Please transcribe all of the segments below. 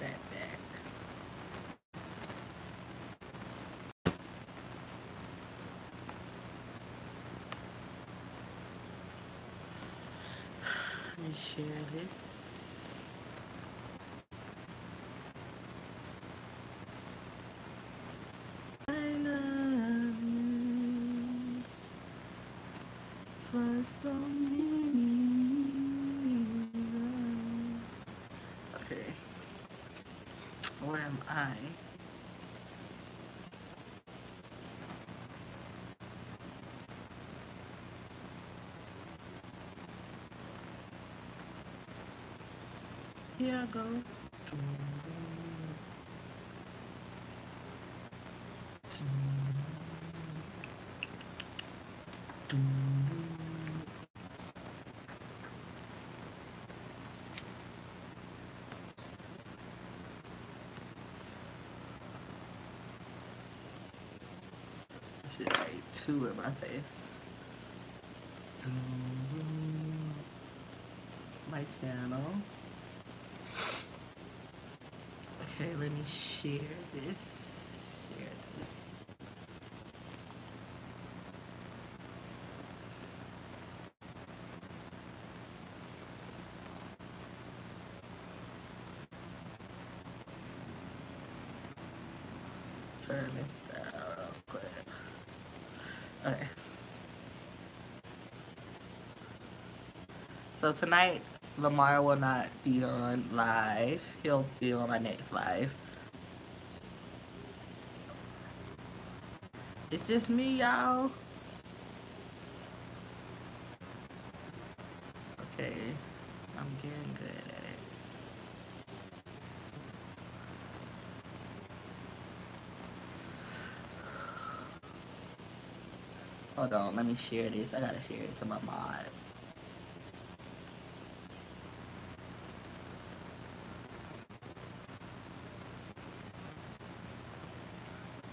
that back. Let me share this. I love you for so many reasons. Okay, where am I? Here I go. This is like two in my face. My channel. Okay, let me share this. Share this. Turn this down real quick. Okay. So tonight, Lamar will not be on live. He'll be on my next live. It's just me, y'all. Okay. I'm getting good at it. Hold on, let me share this. I gotta share it to my mods.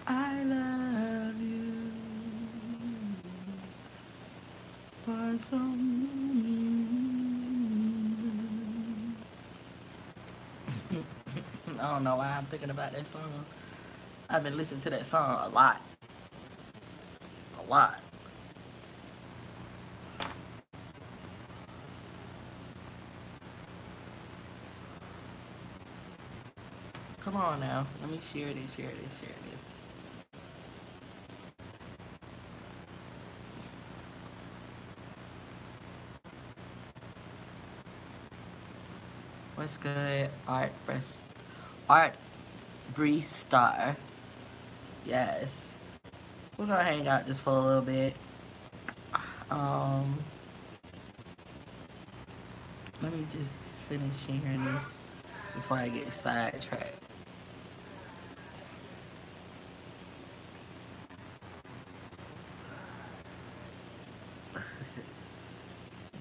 I love you for so many. I don't know why I'm thinking about that song. I've been listening to that song a lot. A lot. Come on now. Let me share this, share this, share this. What's good? Art Bree Star. Yes. We're gonna hang out just for a little bit. Let me just finish sharing this before I get sidetracked.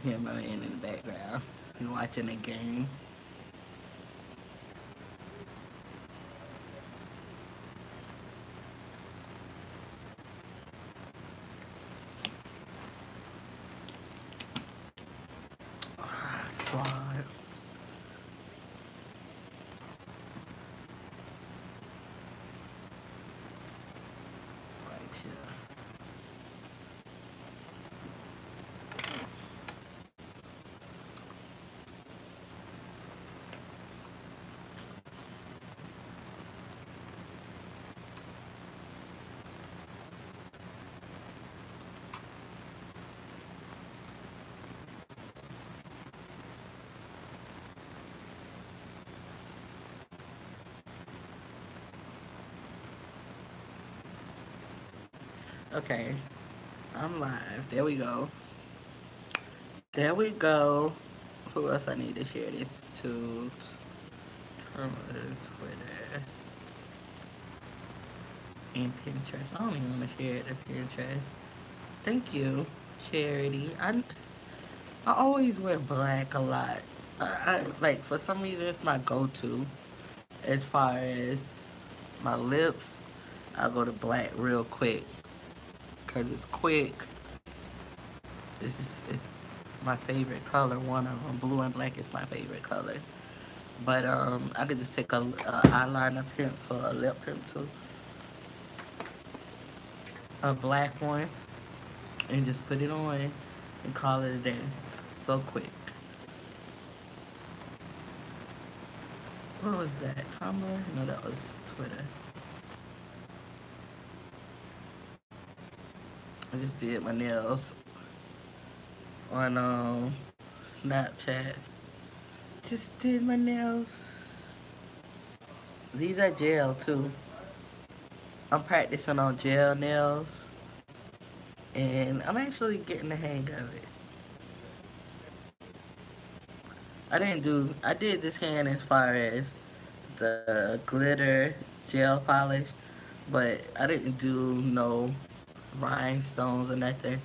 Hear my man in the background. He's watching the game. Squad. Right here. Okay, I'm live. There we go. There we go. Who else I need to share this to? Twitter, and Pinterest. I don't even want to share it to Pinterest. Thank you, Charity. I always wear black a lot. I like, for some reason it's my go-to. As far as my lips, I go to black real quick. Cause it's quick it's my favorite color. One of them, blue and black, is my favorite color. But I could just take a eyeliner pencil, a lip pencil, a black one, and just put it on and call it a day. So quick. What was that? Tumblr? No, that was Twitter. I just did my nails on Snapchat. Just did my nails. These are gel too. I'm practicing on gel nails, and I'm actually getting the hang of it. I did this hand as far as the glitter gel polish, but I didn't do no rhinestones or nothing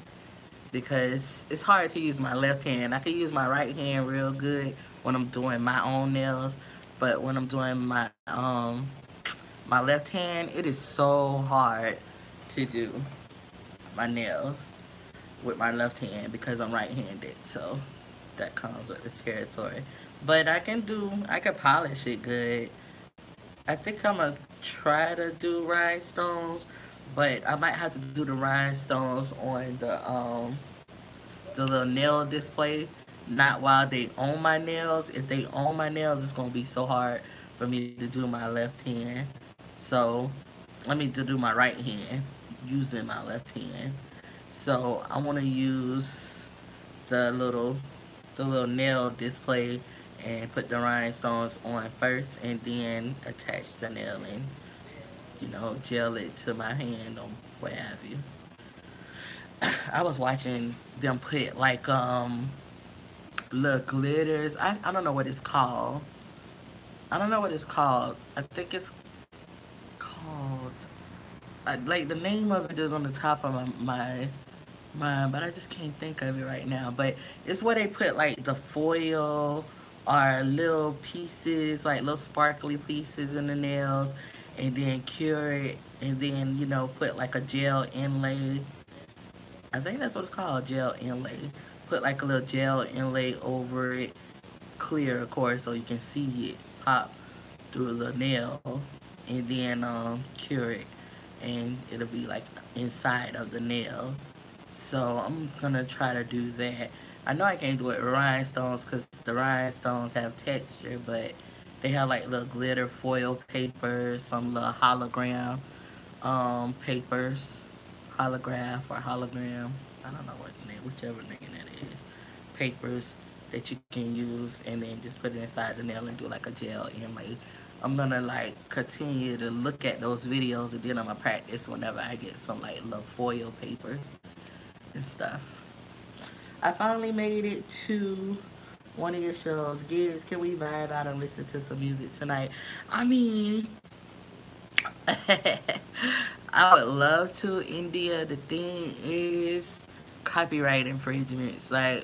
because it's hard to use my left hand. I can use my right hand real good when I'm doing my own nails, but when I'm doing my left hand, it is so hard to do my nails with my left hand because I'm right-handed. So that comes with the territory. But I can polish it good. I think I'm gonna try to do rhinestones, but I might have to do the rhinestones on the little nail display, not while they own my nails. If they own my nails, it's gonna be so hard for me to do my left hand. So I mean to do my right hand using my left hand. So I want to use the little the little nail display and put the rhinestones on first, and then attach the nail and gel it to my hand or what have you. I was watching them put like little glitters. I don't know what it's called. I don't know what it's called. I think it's called like the name of it is on the top of my mind, but I just can't think of it right now. But it's where they put like the foil or little pieces, like little sparkly pieces in the nails, and then cure it, and then put like a gel inlay. I think that's what it's called, gel inlay. Put like a little gel inlay over it, clear of course, so you can see it pop through the nail, and then cure it, and it'll be like inside of the nail. So I'm gonna try to do that. I know I can't do it with rhinestones because the rhinestones have texture, but they have like little glitter foil papers, some little hologram papers, holograph or hologram. I don't know what name, whichever name that is. Papers that you can use, and then just put it inside the nail and do like a gel inlay. I'm gonna like continue to look at those videos, and then I'm gonna practice whenever I get some like little foil papers and stuff. I finally made it to one of your shows. Gigs, can we vibe out and listen to some music tonight? I mean, I would love to. India, the thing is copyright infringements. Like,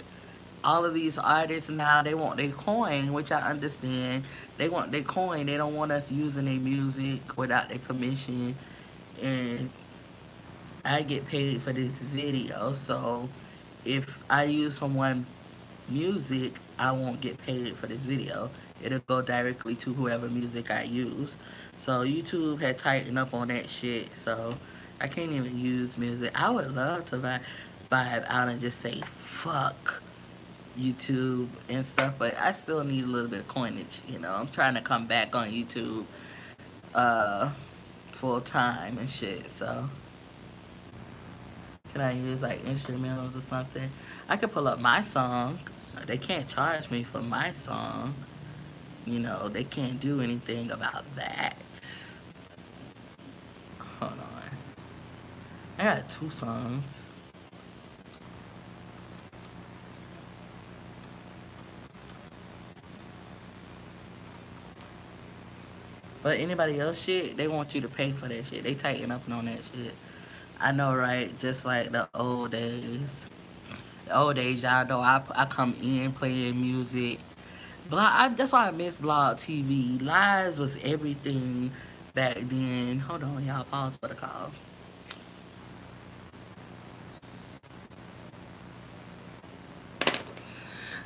all of these artists now, they want their coin, which I understand. They want their coin. They don't want us using their music without their permission. And I get paid for this video, so if I use someone music, I won't get paid for this video. It'll go directly to whoever music I use. So YouTube had tightened up on that shit, so I can't even use music. I would love to vibe out and just say fuck YouTube and stuff, but I still need a little bit of coinage. I'm trying to come back on YouTube uh full time and shit. So can I use like instrumentals or something? I could pull up my song. They can't charge me for my song. They can't do anything about that. Hold on. I got 2 songs. But anybody else shit, they want you to pay for that shit. They tighten up on that shit. I know, right? Just like the old days. The old days, y'all know I come in playing music. That's why I miss Blog TV. Lives was everything back then. Hold on, y'all. Pause for the call.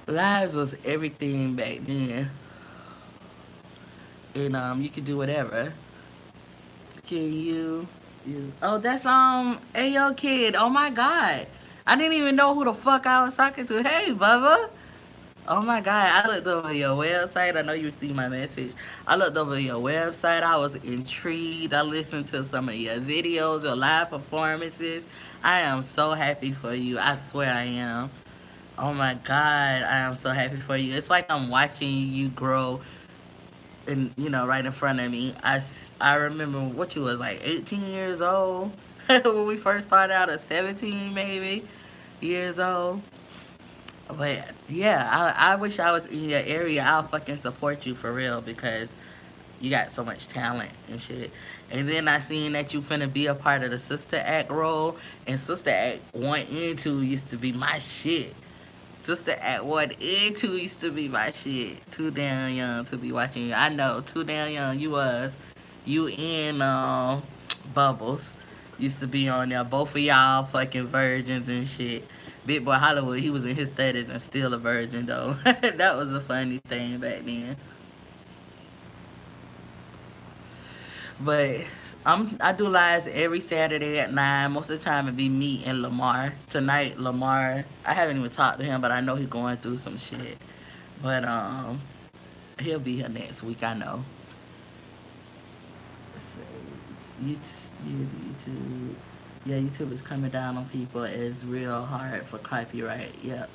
Lives was everything back then, and you could do whatever. Can you? Oh, that's Ayo Kid. Oh my God, I didn't even know who the fuck I was talking to. Hey, Bubba. Oh my God, I looked over your website. I know you received my message. I looked over your website. I was intrigued. I listened to some of your videos, your live performances. I am so happy for you. I swear I am. Oh my God, I am so happy for you. It's like I'm watching you grow, and right in front of me. I remember what you was like 18 years old when we first started out, at 17 maybe years old. But yeah, I wish I was in your area. I'll fucking support you for real because you got so much talent and shit. And then I seen that you finna be a part of the Sister Act role, and Sister Act 1 and 2 used to be my shit. Sister Act 1 and 2 used to be my shit. Too damn young to be watching you. I know, too damn young you was. You and Bubbles used to be on there. Both of y'all fucking virgins and shit. Big Boy Hollywood, he was in his 30s and still a virgin though. That was a funny thing back then. But I do lives every Saturday at 9. Most of the time it be me and Lamar. Tonight, Lamar, I haven't even talked to him, but I know he's going through some shit. But he'll be here next week, I know. YouTube. Yeah, YouTube is coming down on people. It's real hard for copyright. Yep.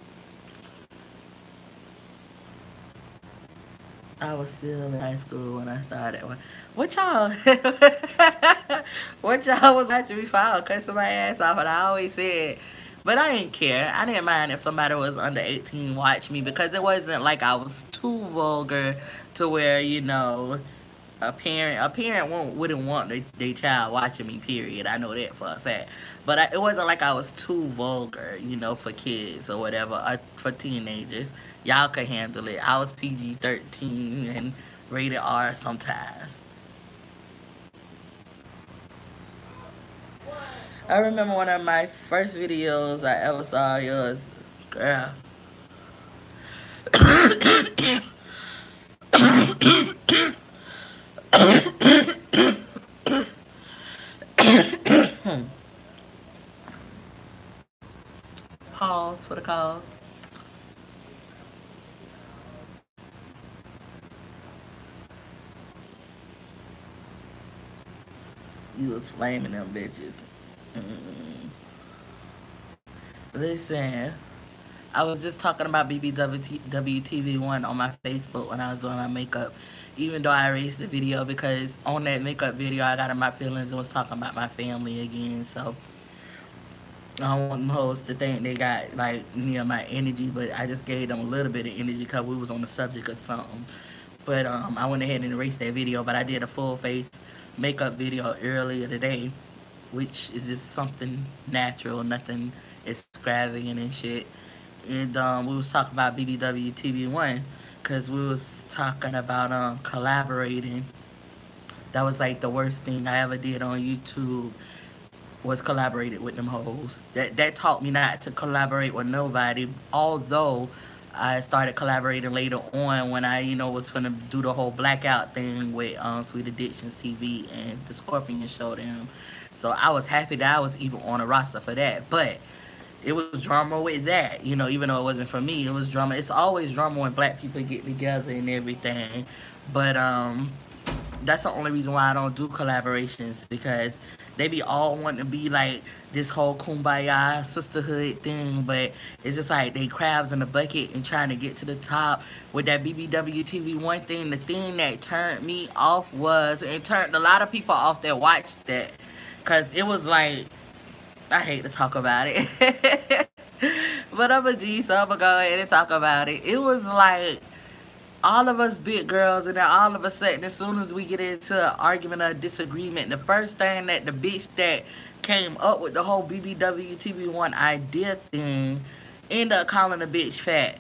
I was still in high school when I started. What y'all? What y'all was watching me fall cussing my ass off? And I always said, but I didn't care. I didn't mind if somebody was under 18 watch me because it wasn't like I was too vulgar to where a parent wouldn't want their child watching me. Period. I know that for a fact. But it wasn't like I was too vulgar, for kids or whatever, or for teenagers. Y'all could handle it. I was PG-13 and rated R sometimes. I remember one of my first videos I ever saw yours, girl. Pause for the cause. You was flaming them bitches. Mm. Listen, I was just talking about BBWTV1 on my Facebook when I was doing my makeup. Even though I erased the video because on that makeup video I got in my feelings and was talking about my family again. So I don't want them hoes to think they got like my energy, but I just gave them a little bit of energy because we was on the subject of something. But I went ahead and erased that video. But I did a full face makeup video earlier today, which is just something natural, nothing extravagant and shit. And we was talking about BBWTV1 because we was talking about collaborating. That was like the worst thing I ever did on YouTube was collaborated with them hoes. That taught me not to collaborate with nobody. Although I started collaborating later on when I, was gonna do the whole blackout thing with Sweet Addictions TV and the Scorpion Show them. So I was happy that I was even on a roster for that. But it was drama with that, even though it wasn't for me, it was drama. It's always drama when black people get together and everything. But that's the only reason why I don't do collaborations because they be all wanting to be like this whole kumbaya sisterhood thing, but it's just like they crabs in a bucket and trying to get to the top with that BBWTV1 thing. The thing that turned me off was, it turned a lot of people off that watched that, because it was like, I hate to talk about it, but I'm a G, so I'm gonna go ahead and talk about it. It was like all of us big girls, and then all of a sudden, as soon as we get into an argument or disagreement, the first thing that the bitch that came up with the whole BBWTV1 idea thing ended up calling the bitch fat.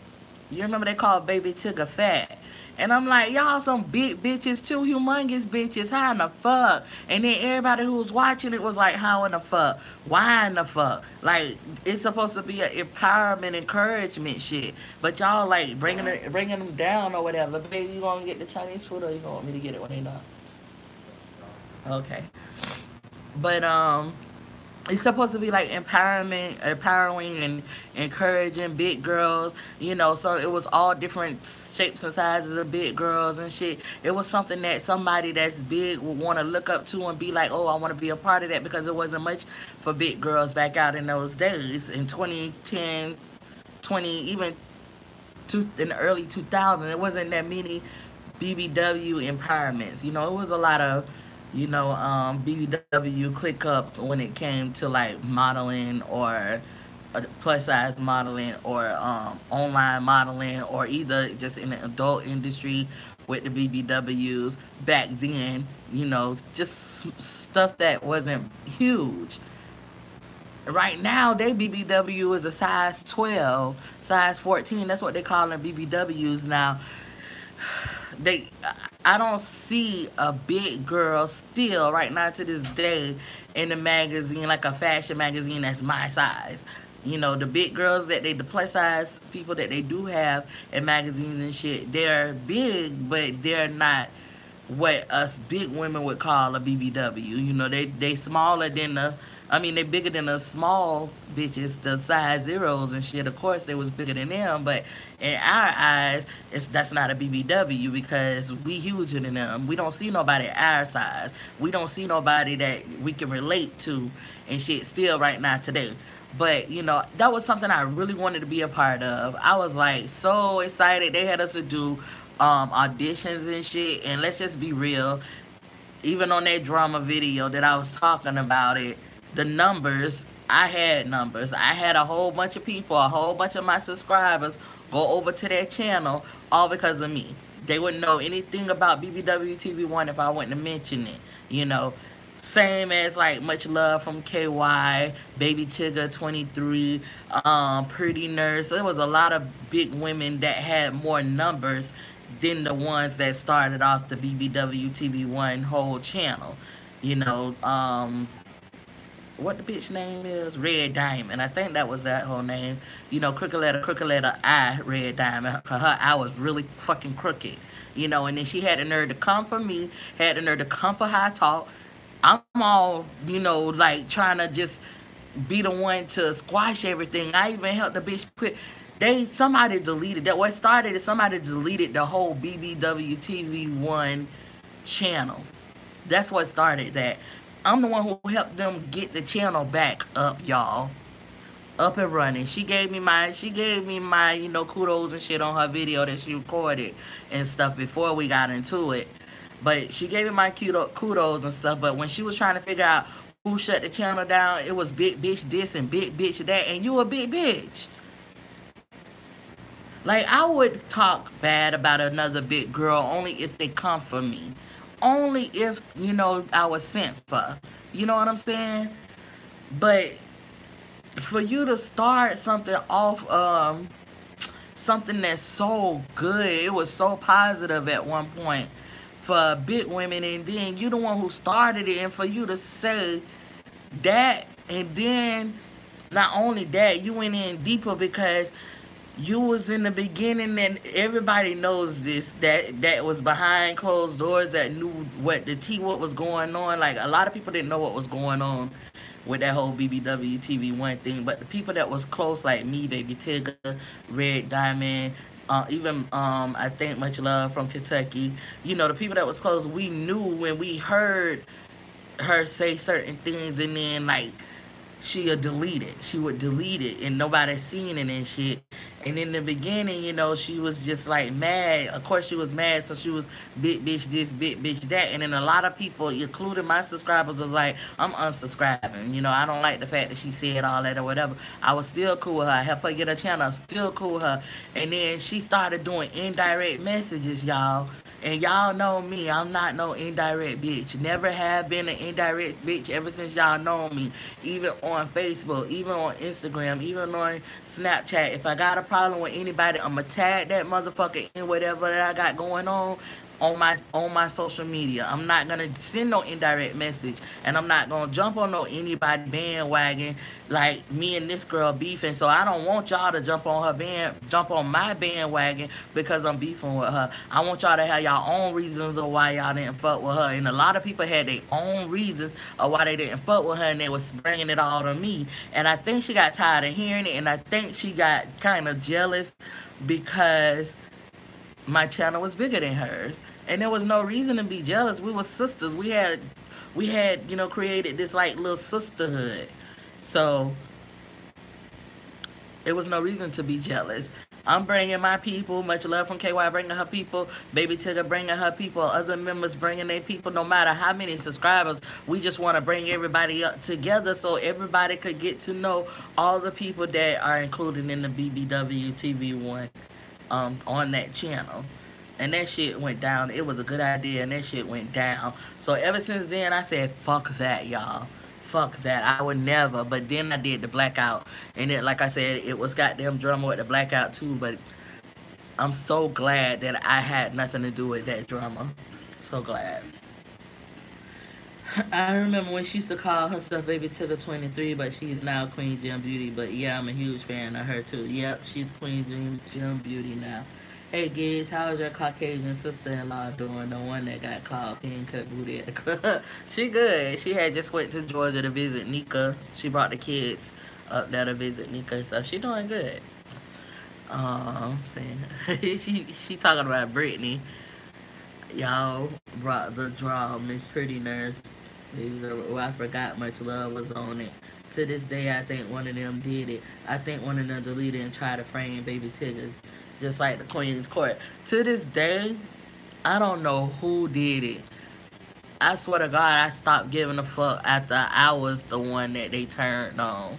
You remember they called Baby Tigger fat. And I'm like, y'all some big bitches too, humongous bitches. How in the fuck? And then everybody who was watching it was like, how in the fuck? Why in the fuck? Like, it's supposed to be an empowerment, encouragement shit. But y'all like bringing them down or whatever. Baby, you gonna get the Chinese food or you gonna want me to get it when they not? Okay. But it's supposed to be like empowering and encouraging big girls, you know. So it was all different shapes and sizes of big girls and shit. It was something that somebody that's big would want to look up to and be like, oh, I want to be a part of that, because it wasn't much for big girls back out in those days in 2010, 20, even in the early 2000s. It wasn't that many BBW empowerments. You know, it was a lot of, you know, BBW click ups when it came to like modeling or plus size modeling or online modeling, or either just in the adult industry with the BBWs back then. You know, just stuff that wasn't huge. Right now, they BBW is a size 12, size 14. That's what they call them, BBWs now. They, I don't see a big girl still right now to this day in the magazine, like a fashion magazine that's my size. You know, the big girls that the plus size people that they do have in magazines and shit, they're big, but they're not what us big women would call a BBW. You know, they smaller than the, I mean, they bigger than the small bitches, the size zeros and shit. Of course, they was bigger than them, but in our eyes, that's not a BBW because we huger than them. We don't see nobody our size. We don't see nobody that we can relate to and shit still right now today. But, you know, that was something I really wanted to be a part of. I was like so excited. They had us to do auditions and shit. And let's just be real. Even on that drama video that I was talking about it, the numbers, I had numbers. I had a whole bunch of people, a whole bunch of my subscribers go over to that channel all because of me. They wouldn't know anything about BBW TV1 if I wouldn't have mentioned it, you know. Same as like Much Love from KY, Baby Tigger 23, Pretty Nurse. There was a lot of big women that had more numbers than the ones that started off the BBW TV1 whole channel. You know, what the bitch name is? Red Diamond. I think that was that whole name. You know, crooked letter I, Red Diamond. Cause her eye was really fucking crooked. You know, and then she had the nerve to come for me, had the nerve to come for how I talk. I'm all, you know, like trying to just be the one to squash everything. I even helped the bitch put, somebody deleted that. What started is somebody deleted the whole BBW TV1 channel. That's what started that. I'm the one who helped them get the channel back up, y'all. Up and running. She gave me my, you know, kudos and shit on her video that she recorded and stuff before we got into it. But she gave me my kudos and stuff. But when she was trying to figure out who shut the channel down, it was big bitch this and big bitch that, and you a big bitch. Like, I would talk bad about another big girl only if they come for me. Only if, you know, I was sent for. You know what I'm saying? But for you to start something off, something that's so good, it was so positive at one point for big women, and then you the one who started it, and for you to say that, and then not only that, you went in deeper because you was in the beginning, and everybody knows this, that was behind closed doors, that knew what was going on. Like, a lot of people didn't know what was going on with that whole BBW TV1 thing, but the people that was close, like me, Baby Tigger, Red Diamond, even I think Much Love from Kentucky, you know, the people that was close, we knew when we heard her say certain things, and then like she would delete it and nobody seen it and shit. And in the beginning, you know, she was just like mad. Of course she was mad, so she was big bitch this, big bitch that. And then a lot of people, including my subscribers, was like, I'm unsubscribing. You know, I don't like the fact that she said all that or whatever. I was still cool with her. I helped her get her channel. I was still cool with her. And then she started doing indirect messages, y'all. And y'all know me, I'm not no indirect bitch. Never have been an indirect bitch ever since y'all know me. Even on Facebook, even on Instagram, even on Snapchat. If I got a problem with anybody, I'ma tag that motherfucker in whatever that I got going on my social media. I'm not gonna send no indirect message, and I'm not gonna jump on no anybody bandwagon like me and this girl beefing. So I don't want y'all to jump on my bandwagon because I'm beefing with her. I want y'all to have y'all own reasons of why y'all didn't fuck with her. And a lot of people had their own reasons of why they didn't fuck with her, and they was bringing it all to me. And I think she got tired of hearing it, and I think she got kind of jealous because my channel was bigger than hers, and there was no reason to be jealous. We were sisters. We had created this like little sisterhood, so it was no reason to be jealous. I'm bringing my people. Much love from KY bringing her people. Baby Tigger bringing her people. Other members bringing their people. No matter how many subscribers, we just want to bring everybody up together so everybody could get to know all the people that are included in the BBW TV1 on that channel. And that shit went down. It was a good idea, and that shit went down. So ever since then, I said, fuck that, y'all. Fuck that. I would never. But then I did the blackout. And it, like I said, it was goddamn drama with the blackout too. But I'm so glad that I had nothing to do with that drama. So glad. I remember when she used to call herself Baby Tigger 23, but she's now Queen Gem Beauty. But yeah, I'm a huge fan of her too. Yep, she's Queen Gem Beauty now. Hey Giggs, how's your Caucasian sister-in-law doing? The one that got called King Cut Booty at the club. She good. She had just went to Georgia to visit Nika. She brought the kids up there to visit Nika, so she doing good. She talking about Brittany. Y'all brought the draw, Miss Pretty Nurse. I forgot much love was on it. To this day, I think one of them did it. I think one of them deleted and tried to frame Baby Tigger, just like the Queen's Court. To this day, I don't know who did it. I swear to God, I stopped giving a fuck after I was the one that they turned on.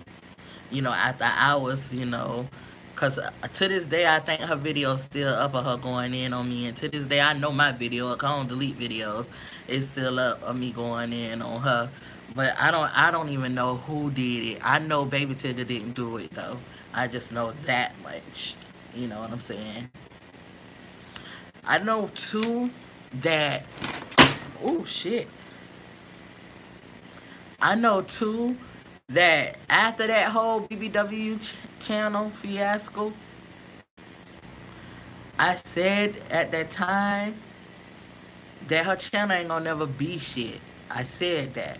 After I was, because to this day, I think her video's still up of her going in on me. And to this day, I know my video, I don't delete videos. It's still up of me going in on her. But I don't even know who did it. I know Baby Tigger didn't do it, though. I just know that much. You know what I'm saying? I know, too, that... Oh, shit. I know, too, that after that whole BBW channel fiasco, I said at that time that her channel ain't gonna never be shit. I said that.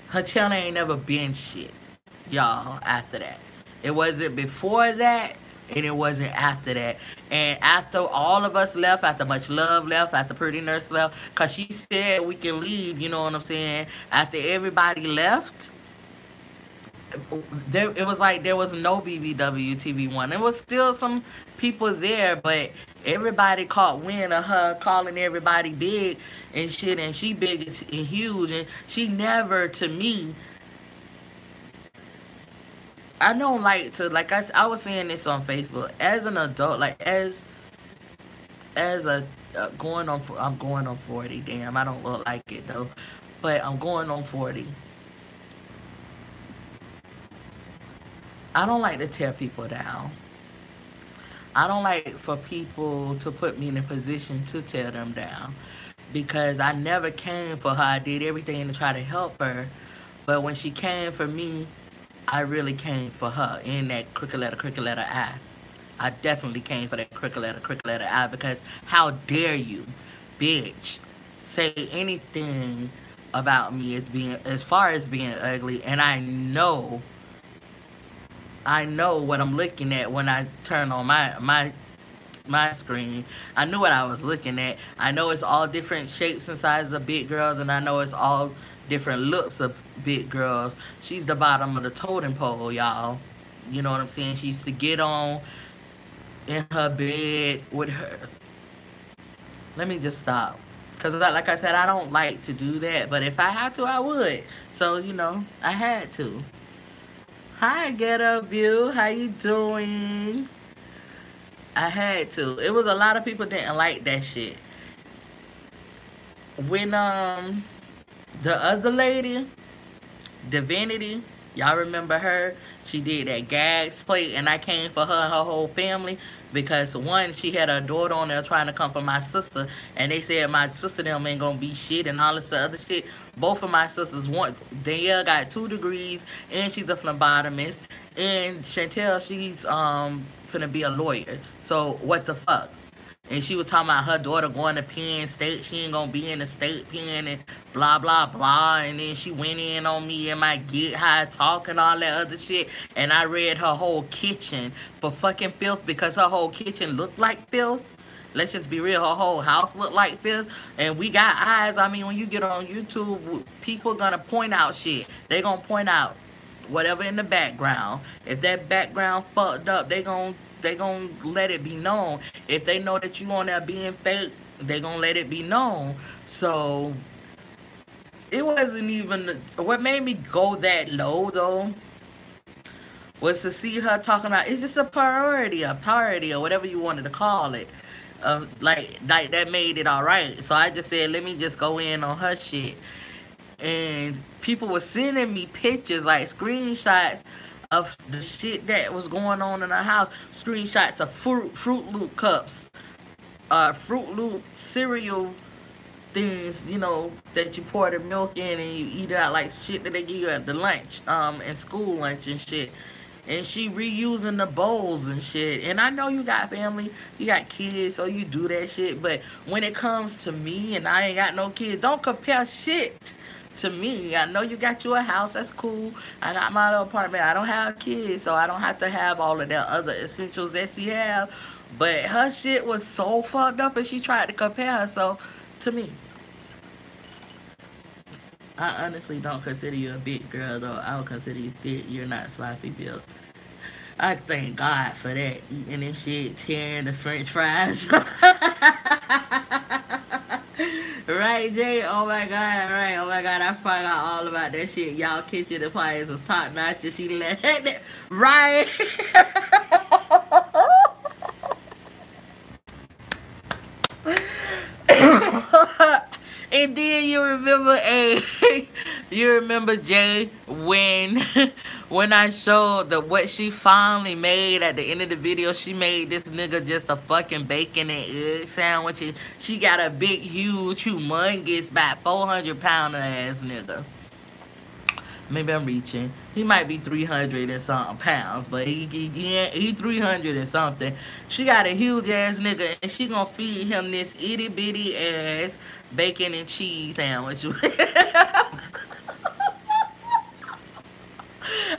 Her channel ain't never been shit, y'all, after that. It wasn't before that, and it wasn't after that. And after all of us left, after Much Love left, after Pretty Nurse left, because she said we can leave, you know what I'm saying? After everybody left, it was like there was no BBW TV1. There was still some people there, but everybody caught wind of her calling everybody big and shit, and she big and huge, and she never, to me, I don't like to, like I was saying this on Facebook, as an adult, like as a I'm going on 40, damn, I don't look like it though, but I'm going on 40. I don't like to tear people down. I don't like for people to put me in a position to tear them down, because I never came for her. I did everything to try to help her, but when she came for me, I really came for her in that crooked letter I. I definitely came for that crooked letter I, because how dare you, bitch, say anything about me as far as being ugly, and I know what I'm looking at when I turn on my screen. I knew what I was looking at. I know it's all different shapes and sizes of big girls, and I know it's all different looks of big girls. She's the bottom of the totem pole, y'all. You know what I'm saying? She used to get on in her bed with her. Let me just stop. Because like I said, I don't like to do that, but if I had to, I would. So, I had to. Hi, Ghetto View. How you doing? I had to. It was a lot of people didn't like that shit. when the other lady, Divinity, y'all remember her? She did that gags plate, and I came for her and her whole family because one, she had her daughter on there trying to come for my sister, and they said my sister them ain't gonna be shit and all this other shit. Both of my sisters, one Danielle got 2 degrees and she's a phlebotomist, and Chantel she's finna be a lawyer. So what the fuck? And she was talking about her daughter going to Penn State. She ain't gonna be in the state pen and blah blah blah. And then she went in on me and my get high talk and all that other shit. And I read her whole kitchen for fucking filth because her whole kitchen looked like filth. Let's just be real. Her whole house looked like filth. And we got eyes. I mean, when you get on YouTube, people gonna point out shit. They gonna point out whatever in the background. If that background fucked up, they gonna let it be known. If they know that you on there being fake, they gonna let it be known. So it wasn't even what made me go that low though was to see her talking about it's just a priority, or whatever you wanted to call it. Like that made it all right. So I just said, let me just go in on her shit. And people were sending me pictures, like screenshots of the shit that was going on in our house. Screenshots of Fruit Loop cups, Fruit Loop cereal things, you know, that you pour the milk in and you eat it out, like shit that they give you at the lunch, and school lunch and shit. And she reusing the bowls and shit. And I know you got family, you got kids, so you do that shit. But when it comes to me and I ain't got no kids, don't compare shit to me. I know you got you a house, that's cool. I got my little apartment. I don't have kids, so I don't have to have all of the other essentials that she have. But her shit was so fucked up and she tried to compare herself to me. I honestly don't consider you a big girl though. I would consider you thick. You're not sloppy built. I thank God for that. Eating this shit, tearing the french fries. Right, Jay? Oh my God, right. Oh my God, I forgot all about that shit. Y'all kitchen appliance was top notch and she let that. Right. And then you remember you remember Jay when I showed what she finally made at the end of the video. She made this nigga just a fucking bacon and egg sandwich. And she got a big, huge, humongous, about 400-pounder ass nigga. Maybe I'm reaching. He might be 300 and something pounds, but he 300 and something. She got a huge ass nigga, and she gonna feed him this itty bitty ass bacon and cheese sandwich.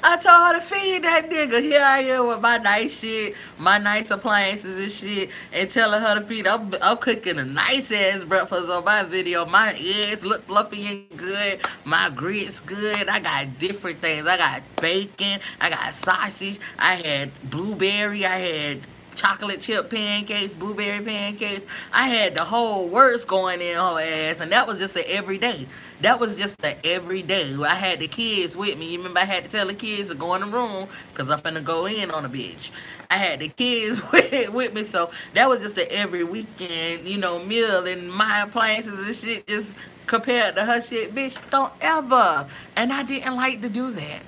I told her to feed that nigga. Here I am with my nice shit, my nice appliances and shit, and telling her to feed. I'm cooking a nice ass breakfast on my video. My eggs look fluffy and good. My grits good. I got different things. I got bacon. I got sausage. I had blueberry. I had chocolate chip pancakes, blueberry pancakes. I had the whole works going in her ass, and that was just an everyday. That was just an everyday. I had the kids with me. You remember I had to tell the kids to go in the room because I'm finna go in on a bitch. I had the kids with me, so that was just an every weekend, you know, meal, and my appliances and shit just compared to her shit. Bitch, don't ever. And I didn't like to do that.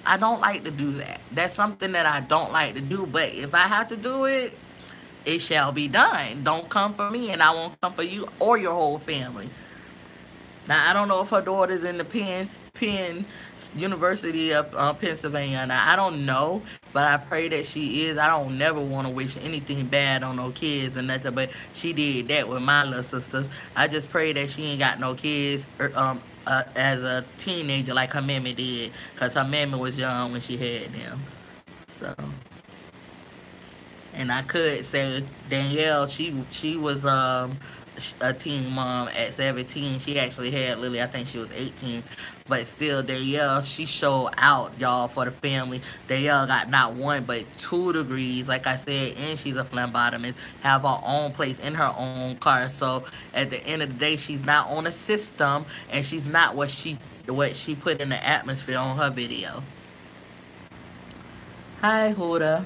I don't like to do that. That's something that I don't like to do. But if I have to do it, it shall be done. Don't come for me and I won't come for you or your whole family. Now, I don't know if her daughter's in the Penn University of Pennsylvania. Now, I don't know, but I pray that she is. I don't never want to wish anything bad on no kids or nothing, but she did that with my little sisters. I just pray that she ain't got no kids as a teenager like her mammy did, because her mammy was young when she had them. So, and I could say Danielle, she was a teen mom at 17. She actually had Lily, I think she was 18. But still, Danielle, she showed out, y'all, for the family. Danielle got not 1, but 2 degrees, like I said, and she's a phlebotomist, have her own place in her own car. So at the end of the day, she's not on a system, and she's not what she put in the atmosphere on her video. Hi, Huda.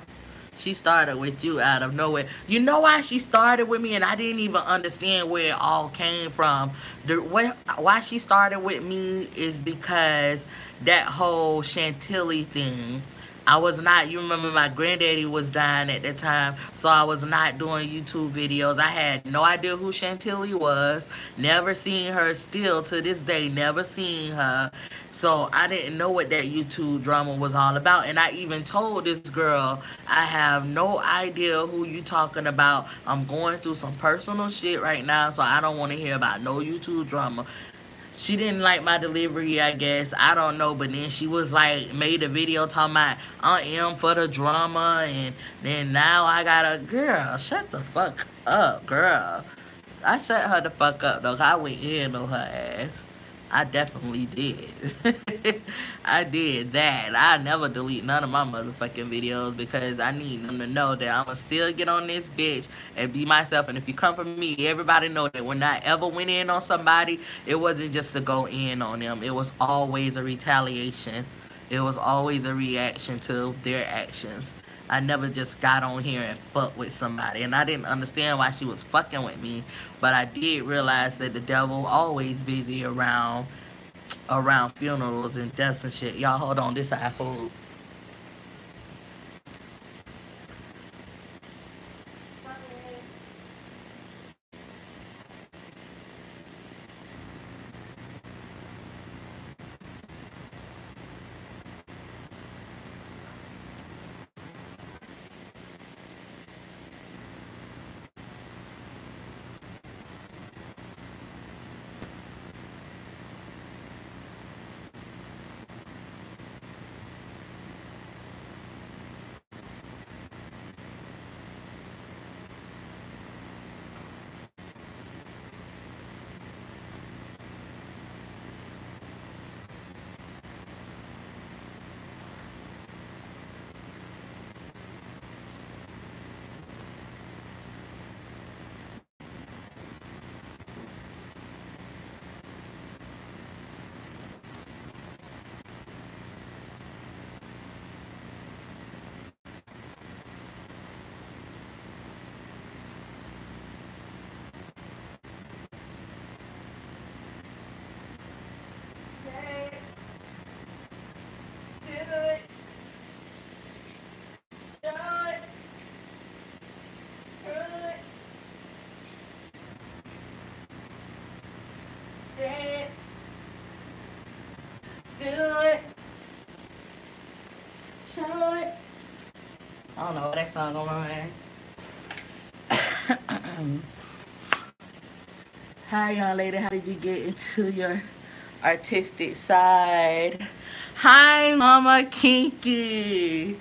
She started with you out of nowhere. You know why she started with me, and I didn't even understand where it all came from. Why she started with me is because that whole Chantilly thing. I was not, you remember my granddaddy was dying at that time, so I was not doing YouTube videos. I had no idea who Chantilly was, never seen her, still to this day, never seen her. So I didn't know what that YouTube drama was all about. And I even told this girl, I have no idea who you talking about. I'm going through some personal shit right now, so I don't want to hear about no YouTube drama. She didn't like my delivery, I guess. I don't know. But then she was like, made a video talking about I am for the drama. And then now I got a girl. Shut the fuck up, girl. I shut her the fuck up, though. I went in on her ass. I definitely did. I did that. I never delete none of my motherfucking videos because I need them to know that I'ma still get on this bitch and be myself. And if you come from me, everybody know that when I ever went in on somebody, it wasn't just to go in on them. It was always a retaliation. It was always a reaction to their actions. I never just got on here and fucked with somebody. And I didn't understand why she was fucking with me. But I did realize that the devil always busy around funerals and deaths and shit. Y'all hold on, this iPhone. I don't know what that song going on. Hi, young lady. How did you get into your artistic side? Hi, Mama Kinky.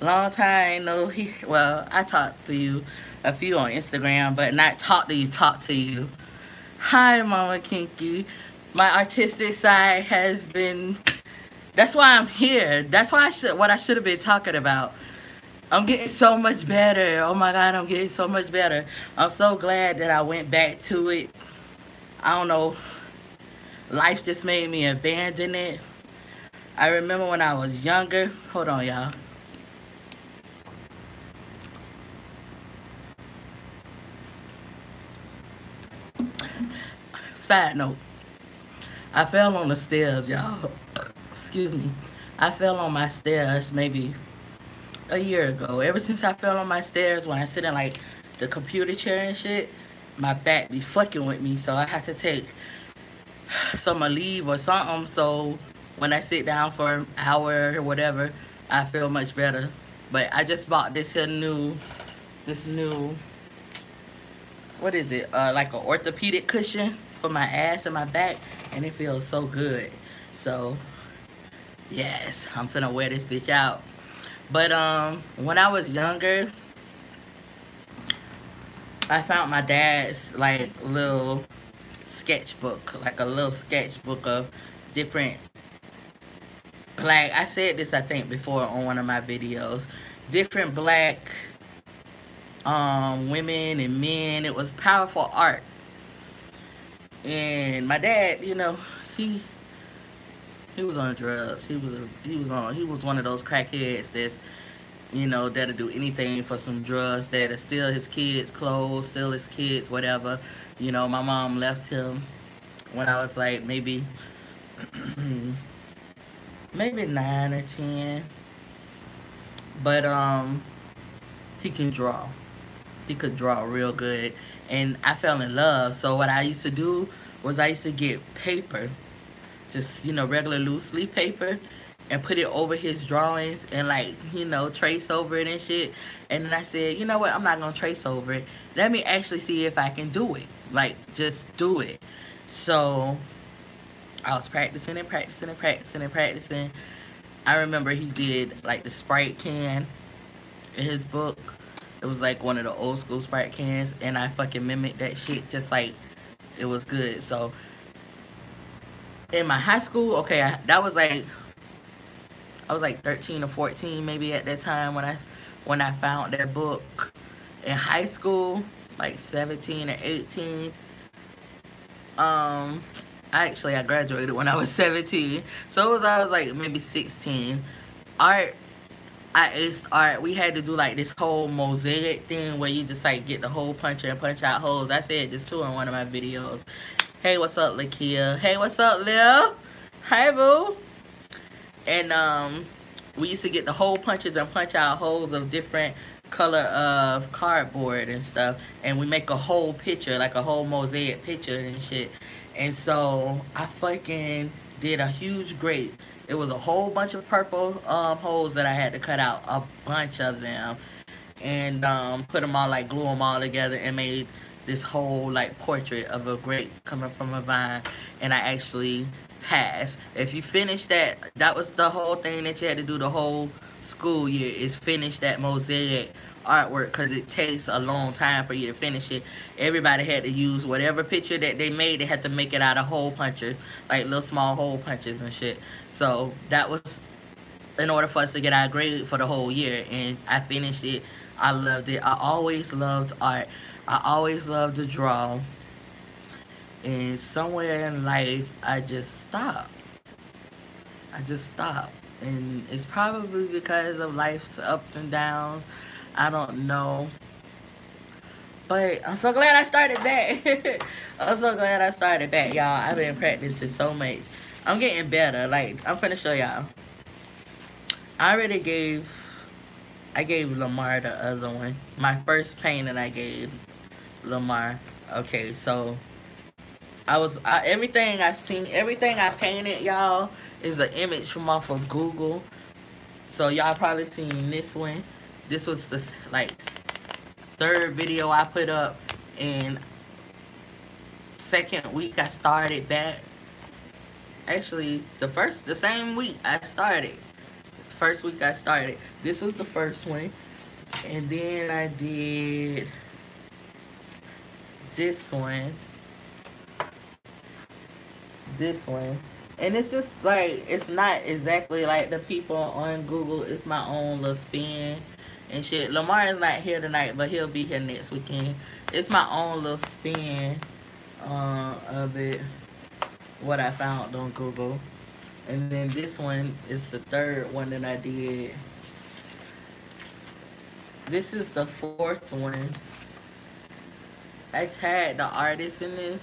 Long time no he. Well, I talked to you a few on Instagram, but not talk to you. Talk to you. Hi, Mama Kinky. My artistic side has been. That's why I'm here. That's why what I should have been talking about. I'm getting so much better. Oh my God, I'm getting so much better. I'm so glad that I went back to it. I don't know. Life just made me abandon it. I remember when I was younger. Hold on, y'all. Side note. I fell on the stairs, y'all. Excuse me. I fell on my stairs maybe a year ago. Ever since I fell on my stairs when I sit in like the computer chair and shit, my back be fucking with me. So I have to take some leave or something. So when I sit down for an hour or whatever, I feel much better. But I just bought this new, what is it? Like an orthopedic cushion for my ass and my back, and it feels so good. So yes, I'm finna wear this bitch out. But when I was younger, I found my dad's like little sketchbook, like a little sketchbook of different black, I said this I think before on one of my videos, different black women and men. It was powerful art. And my dad, you know, he was on drugs. He was one of those crackheads you know, that'll do anything for some drugs, that'll steal his kids' clothes, steal his kids, whatever. You know, my mom left him when I was like maybe 9 or 10. But he can draw. He could draw real good, and I fell in love. So what I used to do was I used to get paper, just regular loose leaf paper, and put it over his drawings and like trace over it and shit. And then I said, you know what? I'm not gonna trace over it. Let me actually see if I can do it. Like just do it. So I was practicing and practicing and practicing and practicing. I remember he did like the Sprite can in his book. It was like one of the old school Sprite cans, and I fucking mimicked that shit just like it was good. So in my high school, okay, that was like I was like 13 or 14 maybe at that time when I found that book. In high school, like 17 or 18, I graduated when I was 17, so I was like maybe 16. Art, I aced art. We had to do like this whole mosaic thing where you just like get the hole puncher and punch out holes. I said this too in one of my videos. Hey, what's up, Lakia? Hey, what's up, Lil? Hi, boo. And we used to get the hole punches and punch out holes of different color of cardboard and stuff, and we make a whole picture, like a whole mosaic picture and shit. And so I fucking did a huge grate. It was a whole bunch of purple holes that I had to cut out, a bunch of them, and put them all, like glue them all together, and made this whole like portrait of a grape coming from a vine. And I actually passed. If you finish that, that was the whole thing that you had to do the whole school year, is finish that mosaic artwork, because it takes a long time for you to finish it. Everybody had to use whatever picture that they made. They had to make it out of hole punchers, like little small hole punches and shit. So that was in order for us to get our grade for the whole year, and I finished it. I loved it. I always loved art. I always loved to draw. And somewhere in life, I just stopped. I just stopped. And it's probably because of life's ups and downs. I don't know. But I'm so glad I started back. I'm so glad I started back, y'all. I've been practicing so much. I'm getting better. Like, I'm finna show y'all. I gave Lamar the other one. My first painting I gave Lamar. Okay, so everything I painted, y'all, is an image from off of Google. So y'all probably seen this one. This was the like third video I put up, and second week I started back. Actually, the same week I started. First week I started. This was the first one, and then I did this one. And it's just like, it's not exactly like the people on Google. It's my own little spin and shit. Lamar is not here tonight, but he'll be here next weekend. It's my own little spin of it, what I found on Google. And then this one is the third one that I did. This is the fourth one. I tagged the artist in this,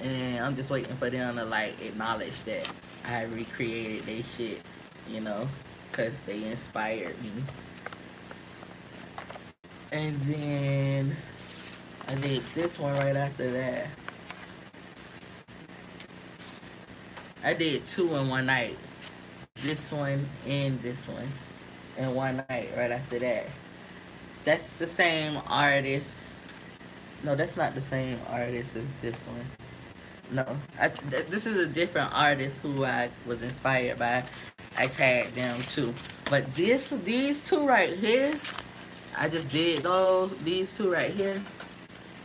and I'm just waiting for them to like acknowledge that I recreated their shit, you know, because they inspired me. And then I did this one right after that. I did two in one night. This one and this one in one night right after that. That's the same artist. No, that's not the same artist as this one. No, this is a different artist who I was inspired by. I tagged them too. But these two right here, I just did those. These two right here.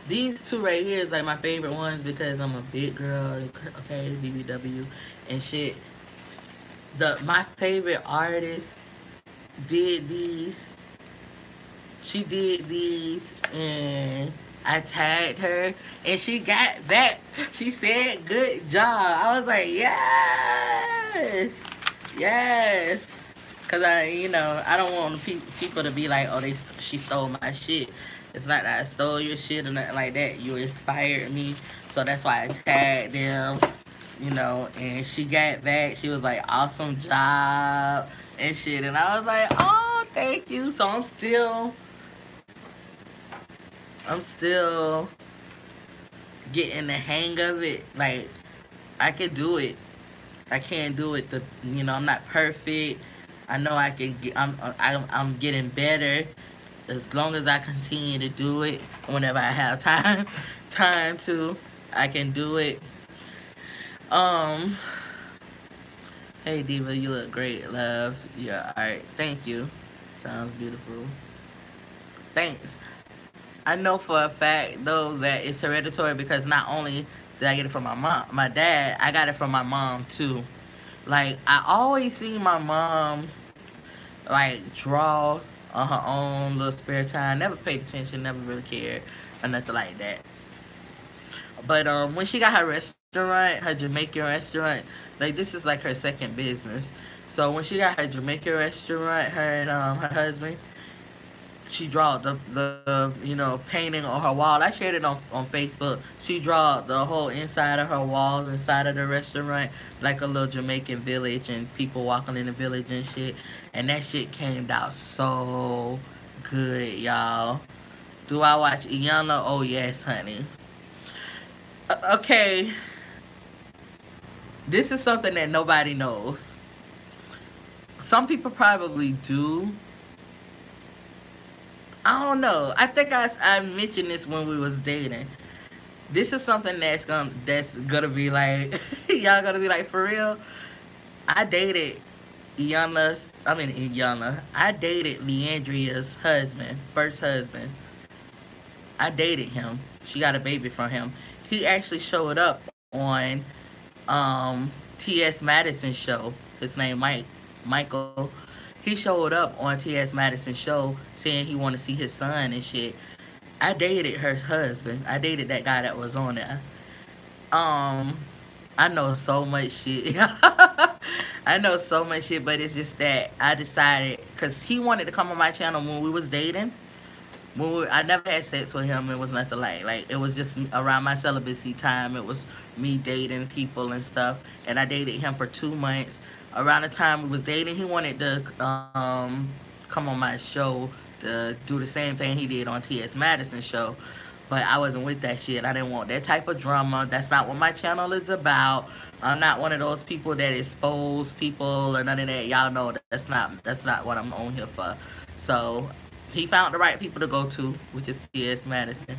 These two right here is like my favorite ones because I'm a big girl, okay, BBW and shit. My favorite artist did these. She did these, and I tagged her, and she got back. She said, "Good job." I was like, yes, yes. Cause I don't want people to be like, oh, she stole my shit. It's not that I stole your shit or nothing like that. You inspired me, so that's why I tagged them. And she got back. She was like, awesome job and shit. And I was like, oh, thank you. So I'm still getting the hang of it. Like, I can do it. I can't do it. I'm not perfect. I know I can get. I'm getting better. As long as I continue to do it, whenever I have time to, I can do it. Um. Hey Diva, you look great, love. Your art. Thank you. Sounds beautiful. Thanks. I know for a fact though that it's hereditary because not only did I get it from my dad, I got it from my mom too. Like I always see my mom like draw on her own little spare time. Never paid attention, never really cared or nothing like that. But when she got her restaurant, her Jamaican restaurant, like this is like her second business. So when she got her Jamaican restaurant, her and her husband, she draw the painting on her wall. I shared it on Facebook. She draw the whole inside of her walls, inside of the restaurant, like a little Jamaican village and people walking in the village and shit. And that shit came out so good, y'all. Do I watch Iyanla? Oh yes, honey. Okay, this is something that nobody knows. Some people probably do. I don't know. I think I mentioned this when we was dating. This is something that's gonna be like y'all gonna be like for real. I dated Iyanla. I dated Leandria's husband, first husband. I dated him. She got a baby from him. He actually showed up on T.S. Madison's show. His name Michael. He showed up on T.S. Madison's show saying he wanted to see his son and shit. I dated her husband. I dated that guy that was on there. Um, I know so much shit. I know so much shit, but it's just that I decided because he wanted to come on my channel when we was dating. I never had sex with him. It was nothing like it was just around my celibacy time. It was me dating people and stuff. And I dated him for 2 months. Around the time we was dating, he wanted to come on my show to do the same thing he did on T.S. Madison's show. But I wasn't with that shit. I didn't want that type of drama. That's not what my channel is about. I'm not one of those people that expose people or none of that. Y'all know that's not what I'm on here for. So he found the right people to go to, which is T.S. Madison.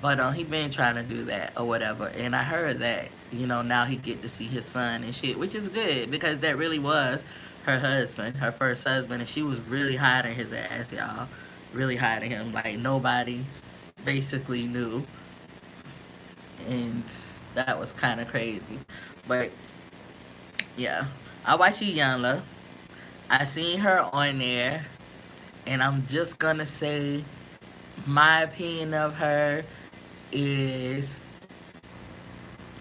But he been trying to do that or whatever. And I heard that, now he get to see his son and shit, which is good because that really was her husband, her first husband. And she was really hiding his ass, y'all. Really hiding him. Like nobody basically knew. And that was kind of crazy. But yeah, I watch Iyanla. I seen her on there. And I'm just gonna say my opinion of her is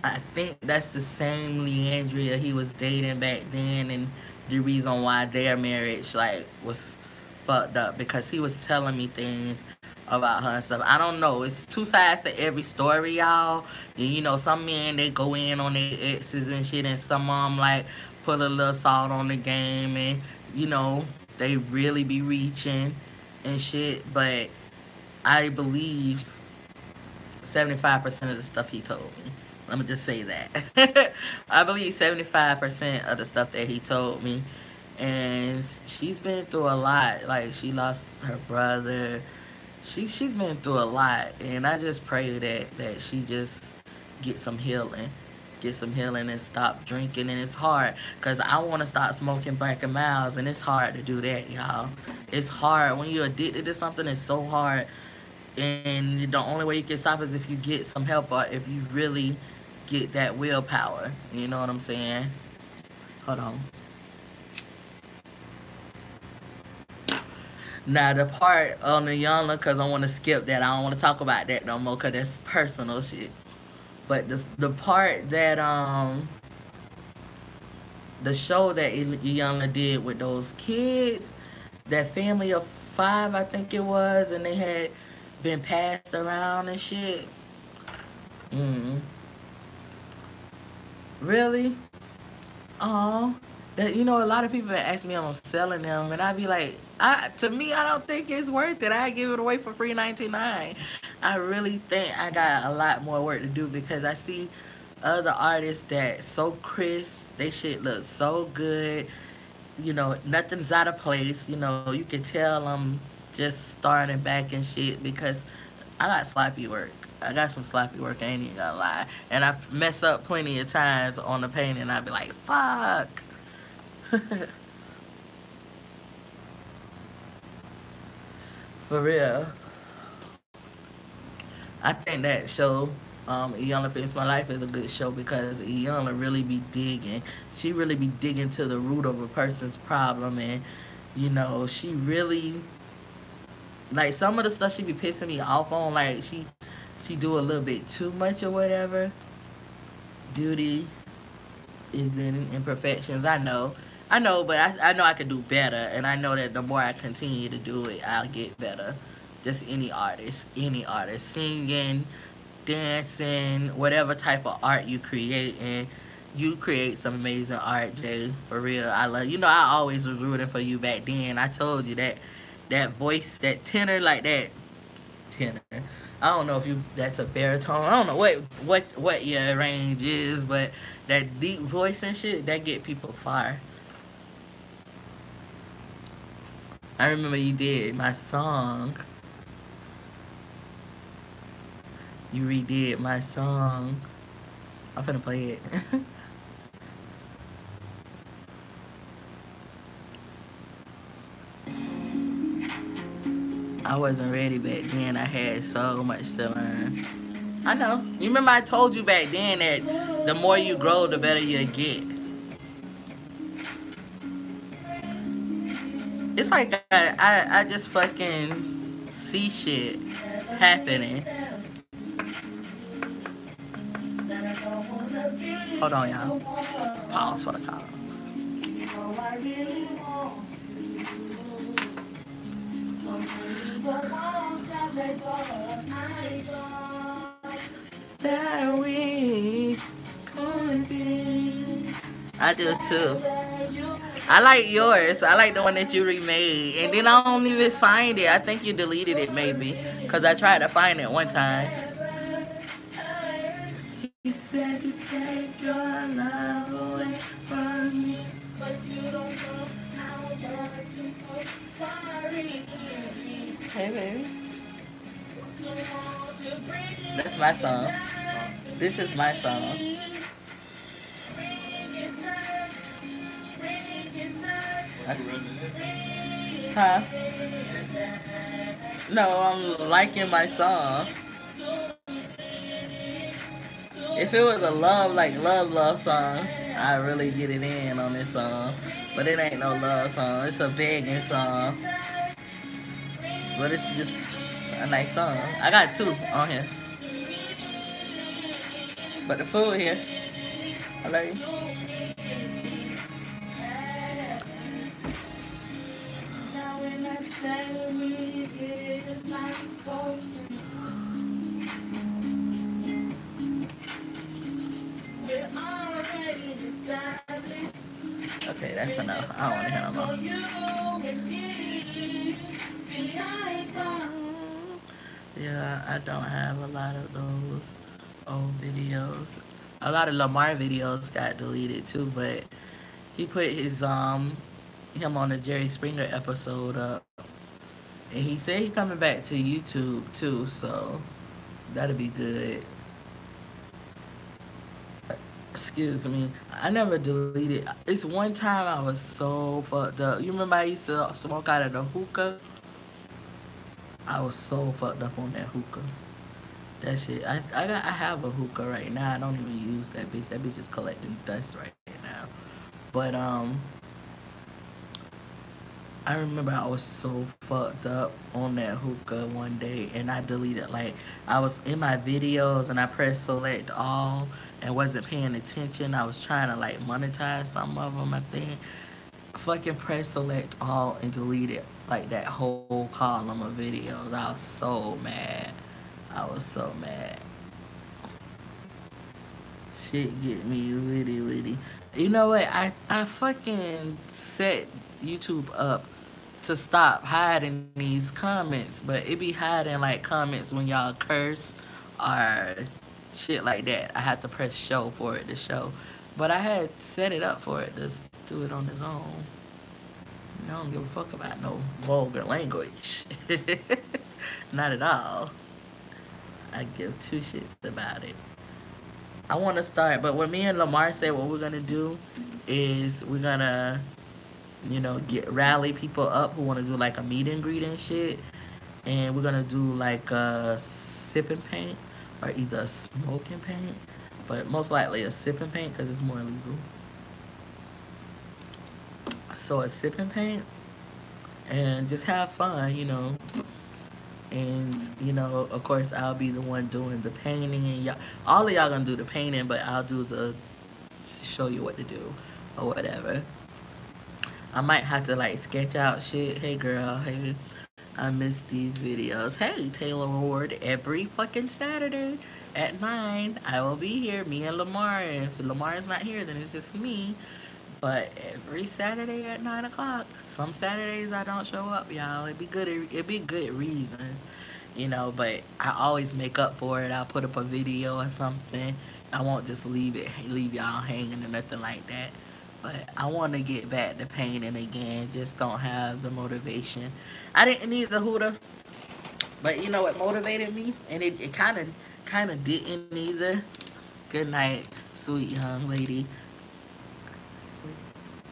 I think that's the same Leandria he was dating back then, and the reason why their marriage like was fucked up because he was telling me things about her and stuff. I don't know. It's two sides to every story, y'all. And, some men they go in on their exes and shit, and some of them like put a little salt on the game, and they really be reaching and shit. But I believe 75% of the stuff he told me. Let me just say that. I believe 75% of the stuff that he told me. And she's been through a lot. Like, she lost her brother. She's been through a lot. And I just pray that she just get some healing. Get some healing and stop drinking. And it's hard. Because I want to stop smoking Black and Miles. And it's hard to do that, y'all. It's hard. When you're addicted to something, it's so hard. And the only way you can stop is if you get some help or if you really get that willpower. You know what I'm saying? Hold on. Now the part on the Iyanla, because I want to skip that. I don't want to talk about that no more because that's personal shit. But the part that the show that Iyanla did with those kids, that family of five, I think it was, and they had been passed around and shit. Mm. Really? Oh, that a lot of people ask me if I'm selling them, and I be like, to me, I don't think it's worth it. I give it away for free 99. I really think I got a lot more work to do because I see other artists that so crisp, they shit looks so good. Nothing's out of place. You can tell I'm just starting back and shit because I got sloppy work. I got some sloppy work, I ain't even gonna lie. And I mess up plenty of times on the painting, and I be like, fuck. For real. I think that show, Iyanla Fix My Life, is a good show because Iyanla really be digging. She really be digging to the root of a person's problem, and she really, like, some of the stuff she be pissing me off on, like she do a little bit too much or whatever. Beauty is in imperfections. I know, but I know I could do better, and I know that the more I continue to do it, I'll get better. Just any artist, singing, dancing, whatever type of art you create, and you create some amazing art, Jay. For real, I love. I always was rooting for you back then. I told you that voice, that tenor, like that tenor. I don't know if that's a baritone. I don't know what your range is, but that deep voice and shit that get people far. I remember you did my song. You redid my song. I'm finna play it. I wasn't ready back then. I had so much to learn. I know. You remember I told you back then that the more you grow, the better you get. It's like I just fucking see shit happening. Hold on, y'all. Pause for the call. That we could be. I do too. I like yours. I like the one that you remade. And then I don't even find it. I think you deleted it maybe. Because I tried to find it one time. He said to take your love away from me. But you don't know how much I'm so sorry. Hey, baby. That's my song. This is my song. Huh? No, I'm liking my song. If it was a love song, I really get it in on this song. But it ain't no love song. It's a begging song. But it's just a nice song. I got two on here. But the food here, I love you. Okay, that's enough. I don't want to hear no more. Yeah, I don't have a lot of those old videos. A lot of Lamar videos got deleted too, but he put him on the Jerry Springer episode up, and he said he coming back to YouTube too, so that'll be good. Excuse me. I never deleted. It's one time I was so fucked up. You remember I used to smoke out of the hookah? I was so fucked up on that hookah. That shit. I have a hookah right now. I don't even use that bitch. That bitch is collecting dust right now. But I remember I was so fucked up on that hookah one day, and I deleted, like, I was in my videos and I pressed select all and wasn't paying attention. I was trying to like monetize some of them, I think. Fucking press select all and deleted like that whole column of videos. I was so mad. I was so mad. Shit get me really, really. You know what? I fucking set YouTube up to stop hiding these comments, but it be hiding like comments when y'all curse or shit like that. I had to press show for it to show. But I had set it up for it to do it on its own. I don't give a fuck about no vulgar language. Not at all. I give two shits about it. I want to start, but what me and Lamar said, what we're gonna do is we're gonna, get rally people up who want to do like a meet and greet and shit, and we're gonna do like a sip and paint or either a smoke and paint, but most likely a sip and paint because it's more legal. So a sip and paint and just have fun, and of course I'll be the one doing the painting, and y'all, all of y'all gonna do the painting, but I'll do the show you what to do or whatever. I might have to like sketch out shit. Hey girl, hey, I miss these videos. Hey, Taylor Ward, every fucking Saturday at 9 I will be here, me and Lamar. If Lamar is not here, then it's just me. But every Saturday at 9 o'clock. Some Saturdays I don't show up, y'all. It'd be good reason, but I always make up for it. I'll put up a video or something. I won't just leave y'all hanging or nothing like that. But I want to get back to painting again. Just don't have the motivation. I didn't need the hooter, but you know what motivated me? And it kind of didn't either. Good night, sweet young lady.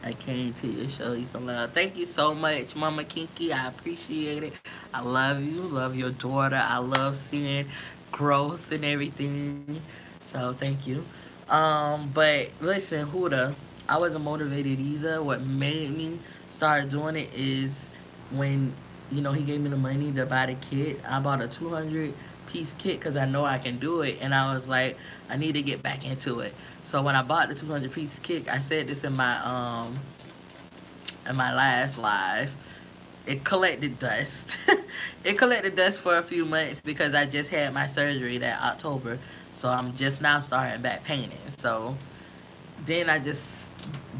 I came to show you some love. Thank you so much, Mama Kinky. I appreciate it. I love you. Love your daughter. I love seeing growth and everything. So thank you. But listen, Huda, I wasn't motivated either. What made me start doing it is when, he gave me the money to buy the kit. I bought a 200-piece kit because I know I can do it. And I was like, I need to get back into it. So when I bought the 200-piece kit, I said this in my last live. It collected dust. It collected dust for a few months because I just had my surgery that October. So I'm just now starting back painting. So then I just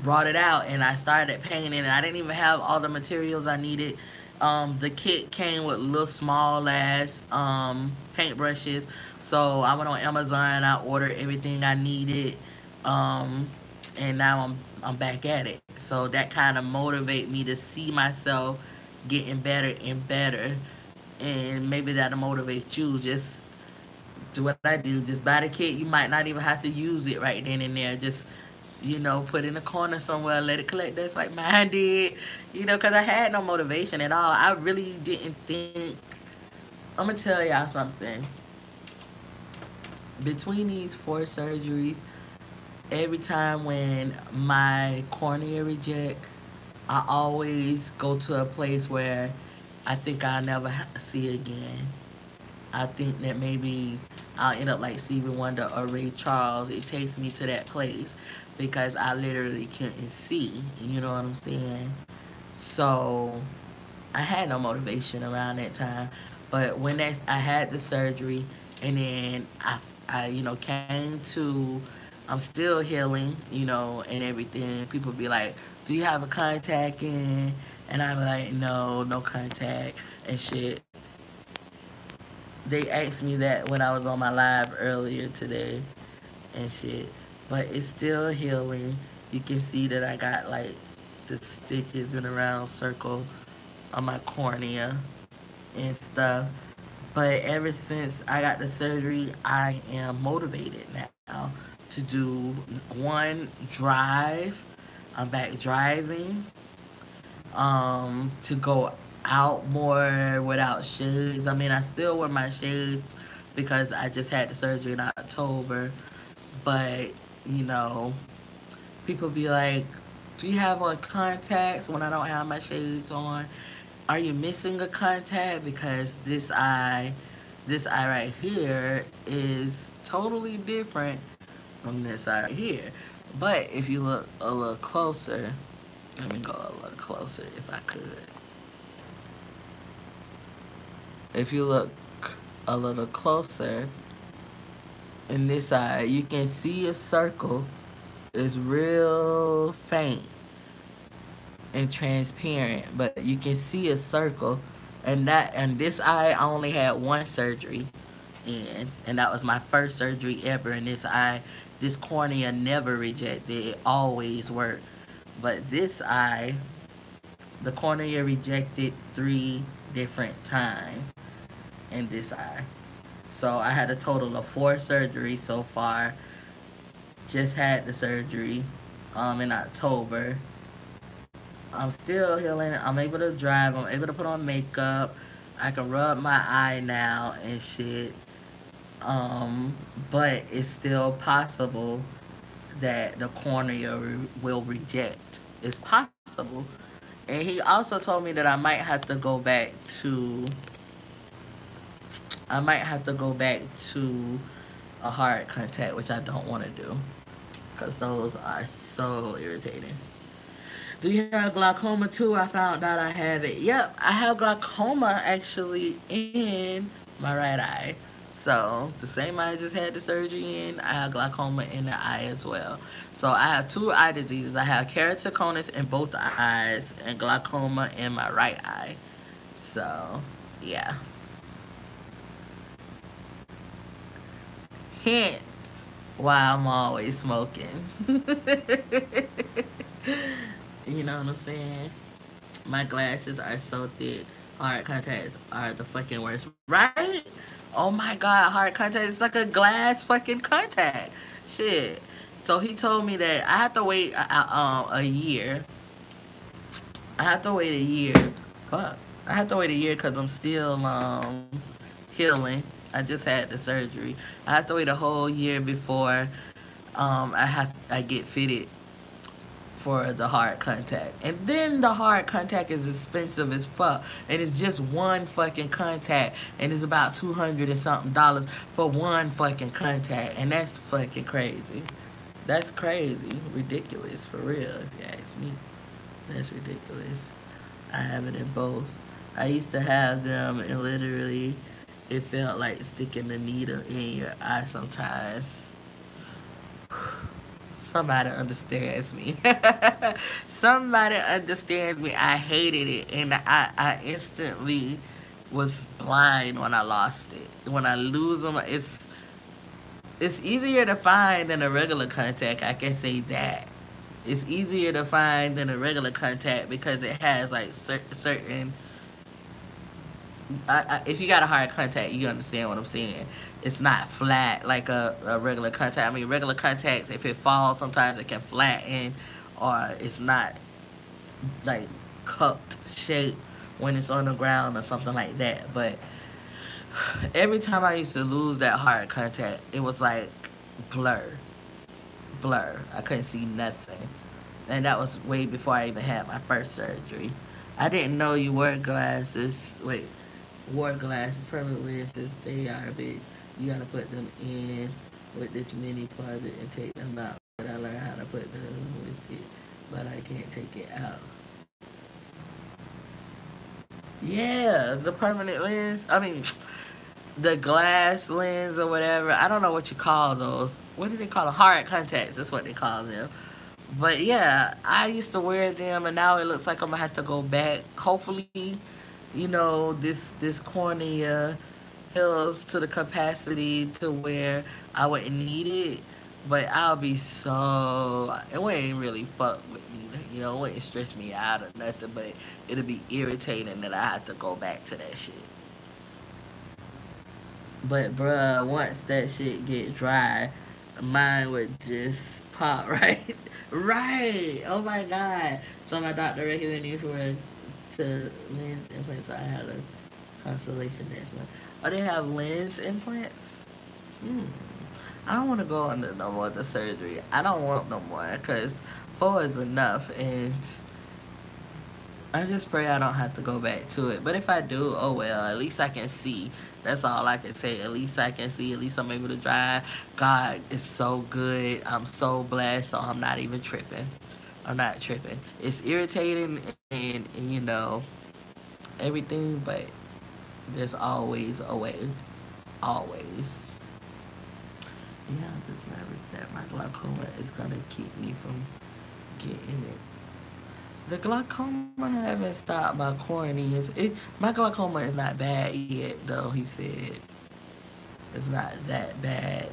brought it out and I started painting, and I didn't even have all the materials I needed. The kit came with little small ass paintbrushes. So I went on Amazon, I ordered everything I needed, and now I'm back at it. So that kind of motivate me to see myself getting better and better, and maybe that'll motivate you. Just do what I do. Just buy the kit. You might not even have to use it right then and there. Just put in a corner somewhere, let it collect dust like mine did. Because I had no motivation at all. I really didn't think. I'm gonna tell y'all something. Between these 4 surgeries, every time when my cornea reject, I always go to a place where I think I'll never see it again. I think that maybe I'll end up like Stevie Wonder or Ray Charles. It takes me to that place because I literally couldn't see. You know what I'm saying? So I had no motivation around that time. But when I had the surgery, and then I came to, I'm still healing, and everything. People be like, do you have a contact in? And I'm like, no contact and shit. They asked me that when I was on my live earlier today and shit. But it's still healing. You can see that I got like the stitches in a round circle on my cornea and stuff. But ever since I got the surgery, I am motivated now to do one, drive. I'm back driving. To go out more without shades. I mean, I still wear my shades because I just had the surgery in October. But, people be like, Do you have on contacts when I don't have my shades on? Are you missing a contact? Because this eye right here is totally different from this eye right here. But if you look a little closer, let me go a little closer if I could. If you look a little closer in this eye, you can see a circle. It's real faint and transparent, but you can see a circle. And this eye, I only had one surgery in, and that was my first surgery ever in this eye. This cornea never rejected; it always worked. But this eye, the cornea rejected 3 different times in this eye. So I had a total of 4 surgeries so far. Just had the surgery in October. I'm still healing. I'm able to drive. I'm able to put on makeup. I can rub my eye now and shit. Um, but it's still possible that the cornea will reject. It's possible. And he also told me that to I might have to go back to a hard contact, which I don't want to do because those are so irritating. Do you have glaucoma too? I found out I have it. Yep, I have glaucoma actually in my right eye. So the same eye I just had the surgery in, I have glaucoma in the eye as well. So I have 2 eye diseases. I have keratoconus in both eyes and glaucoma in my right eye. So yeah. Hence why I'm always smoking. You know what I'm saying? My glasses are so thick. Hard contacts are the fucking worst, right? Oh my god, hard contact is like a glass fucking contact. Shit. So he told me that I have to wait a year. I have to wait a year. Fuck. I have to wait a year because I'm still healing. I just had the surgery. I have to wait a whole year before I get fitted for the hard contact. And then the hard contact is expensive as fuck. And it's just one fucking contact. And it's about $200 and something for one fucking contact. And that's fucking crazy. That's crazy. Ridiculous, for real, if you ask me. That's ridiculous. I have it in both. I used to have them and literally it felt like sticking the needle in your eye sometimes. Somebody understands me. Somebody understands me. I hated it, and I instantly was blind when I lost it. When I lose them, it's easier to find than a regular contact. I can say that. It's easier to find than a regular contact because it has like certain if you got a hard contact, you understand what I'm saying. It's not flat like a regular contact. I mean, regular contacts, if it falls, sometimes it can flatten, or it's not like cupped shape when it's on the ground or something like that. But every time I used to lose that hard contact, it was like blur, blur. I couldn't see nothing, and that was way before I even had my first surgery. I didn't know you wore glasses. Wait, wore glasses, permanent lenses, they are big. You gotta put them in with this mini closet and take them out. But I learned how to put them with it, but I can't take it out. Yeah, the permanent lens. I mean, the glass lens or whatever. I don't know what you call those. What do they call them? Hard contacts. That's what they call them. But yeah, I used to wear them, and now it looks like I'm gonna have to go back. Hopefully, this cornea heals to the capacity to where I wouldn't need it. But I'll be so it wouldn't really fuck with me. It wouldn't stress me out or nothing. But it'll be irritating that I have to go back to that shit. But bruh, once that shit get dry, mine would just pop right, right. Oh my god! So my doctor recommended me to lens implants. So I had a constellation next one. Oh, they have lens implants. Hmm. I don't want to go under no more the surgery. I don't want no more because 4 is enough, and I just pray I don't have to go back to it. But if I do, oh well, at least I can see. That's all I can say. At least I can see. At least I'm able to drive. God is so good. I'm so blessed, so I'm not even tripping. I'm not tripping. It's irritating and you know, everything, but there's always a way. Always. Yeah, I'm just nervous that my glaucoma is gonna keep me from getting it. The glaucoma haven't stopped my corneas. My glaucoma is not bad yet, though. He said it's not that bad.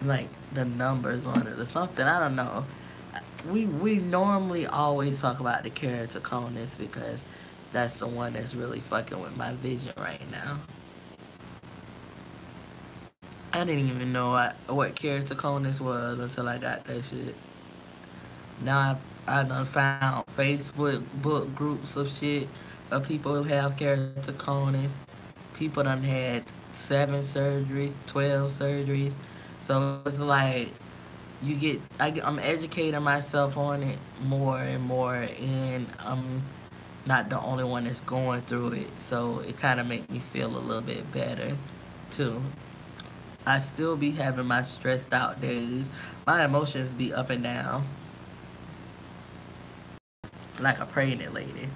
Like the numbers on it or something. I don't know. We normally always talk about the keratoconus because that's the one that's really fucking with my vision right now. I didn't even know what keratoconus was until I got that shit. Now I done found Facebook book groups of shit of people who have keratoconus. People done had 7 surgeries, 12 surgeries. So it's like I'm educating myself on it more and more, and I'm not the only one that's going through it. So it kind of make me feel a little bit better too. I still be having my stressed out days. My emotions be up and down like a pregnant lady.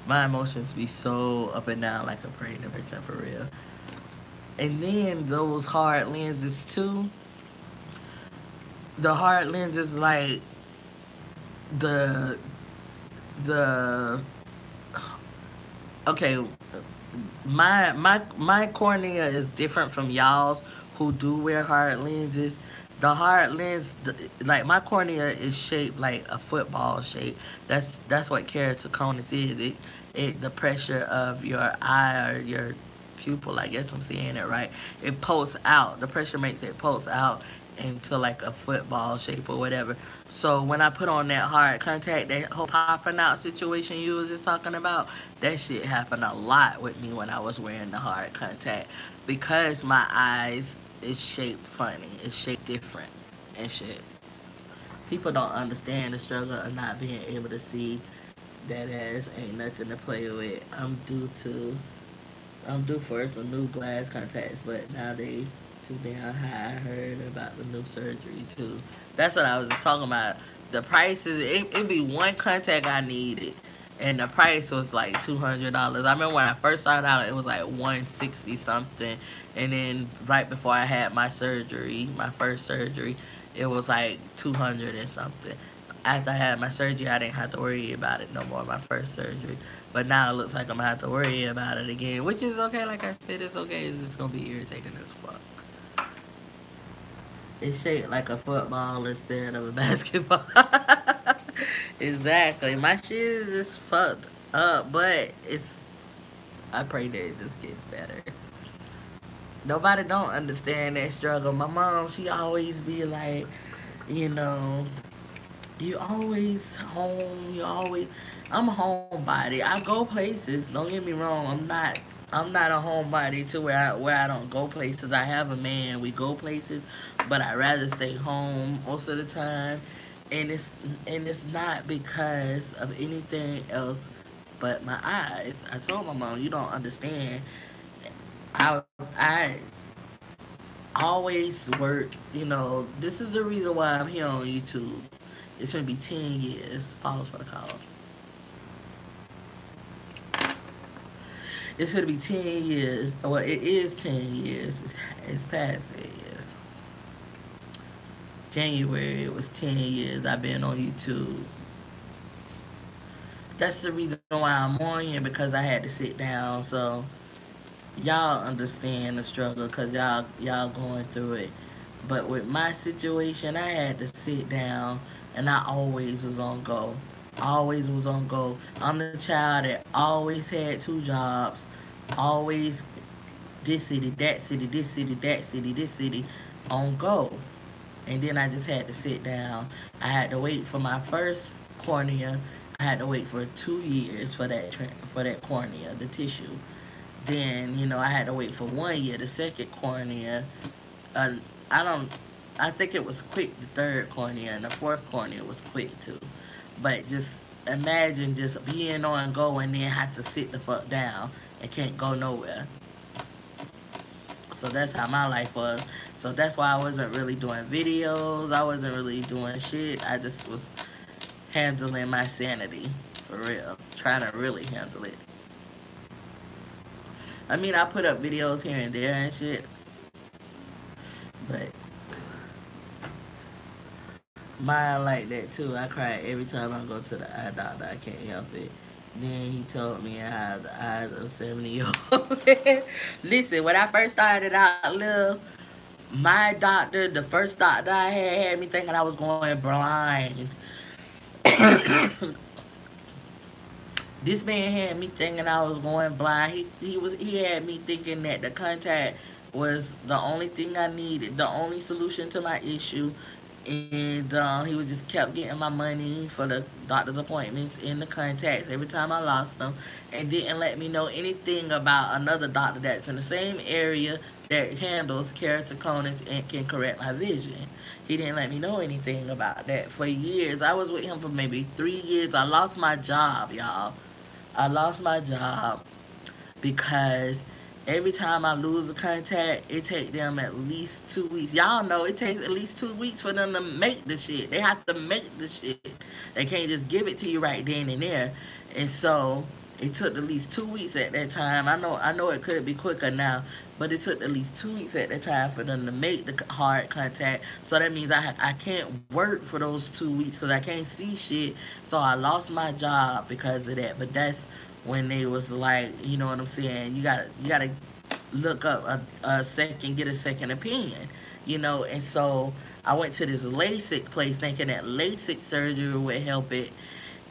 My emotions be so up and down like a pregnant person for real. And then those hard lenses too. The hard lenses like the the okay, my cornea is different from y'all's who do wear hard lenses. The hard lens, like my cornea is shaped like a football shape. That's what keratoconus is. The pressure of your eye or your pupil, I guess I'm saying it right. It pulls out. The pressure makes it pulse out into like a football shape or whatever. So when I put on that hard contact, that whole popping out situation you was just talking about, that shit happened a lot with me when I was wearing the hard contact because my eyes is shaped funny. It's shaped different and shit. People don't understand the struggle of not being able to see. That ass ain't nothing to play with. I'm due for some new glass contacts, but now they too damn high. I heard about the new surgery too. That's what I was just talking about. The prices, it be one contact I needed, and the price was like $200. I remember when I first started out, it was like 160 something, and then right before I had my surgery, my first surgery, it was like 200 and something. After I had my surgery, I didn't have to worry about it no more, my first surgery. But now it looks like I'm going to have to worry about it again, which is okay. Like I said, it's okay. It's just going to be irritating as fuck. It's shaped like a football instead of a basketball. Exactly. My shit is just fucked up, but I pray that it just gets better. Nobody don't understand that struggle. My mom, she always be like, you know, you always home. You always. I'm a homebody. I go places. Don't get me wrong. I'm not a homebody to where I don't go places. I have a man. We go places, but I rather stay home most of the time. And it's not because of anything else but my eyes. I told my mom, you don't understand. I always work. You know, this is the reason why I'm here on YouTube. It's gonna be 10 years. Pause for the call. It's gonna be 10 years. Well, it is 10 years. It's past 10 years. January, it was 10 years I've been on YouTube. That's the reason why I'm on here because I had to sit down. So y'all understand the struggle because y'all going through it. But with my situation, I had to sit down, and I always was on go. Always was on go. I'm the child that always had 2 jobs. Always this city, that city, this city, that city, this city, on go. And then I just had to sit down. I had to wait for my first cornea. I had to wait for 2 years for that cornea, the tissue. Then I had to wait for 1 year, the second cornea. Uh, I don't. I think it was quick, the third cornea, and the fourth cornea was quick too. But just imagine just being on go and then have to sit the fuck down and can't go nowhere. So that's how my life was. So that's why I wasn't really doing videos. I wasn't really doing shit. I just was handling my sanity for real. Trying to really handle it. I mean, I put up videos here and there and shit, but mine like that too. I cry every time I go to the eye doctor. I can't help it. Then he told me I have the eyes of a 70-year-old man. Listen, when I first started out, little, my doctor, the first doctor I had me thinking I was going blind. This man had me thinking I was going blind. He had me thinking that the contact was the only thing I needed, the only solution to my issue. And he was just kept getting my money for the doctor's appointments and the contacts every time I lost them, and didn't let me know anything about another doctor that's in the same area that handles keratoconus and can correct my vision. He didn't let me know anything about that for years. I was with him for maybe 3 years. I lost my job, y'all. I lost my job because every time I lose a contact, it takes them at least 2 weeks. Y'all know it takes at least 2 weeks for them to make the shit. They have to make the shit. They can't just give it to you right then and there. And so it took at least 2 weeks at that time. I know it could be quicker now, but it took at least 2 weeks at that time for them to make the hard contact. So that means I can't work for those 2 weeks because I can't see shit. So I lost my job because of that. But that's when they was like, you know what I'm saying? You gotta look up a second, get a second opinion, you know. And so I went to this LASIK place thinking that LASIK surgery would help it,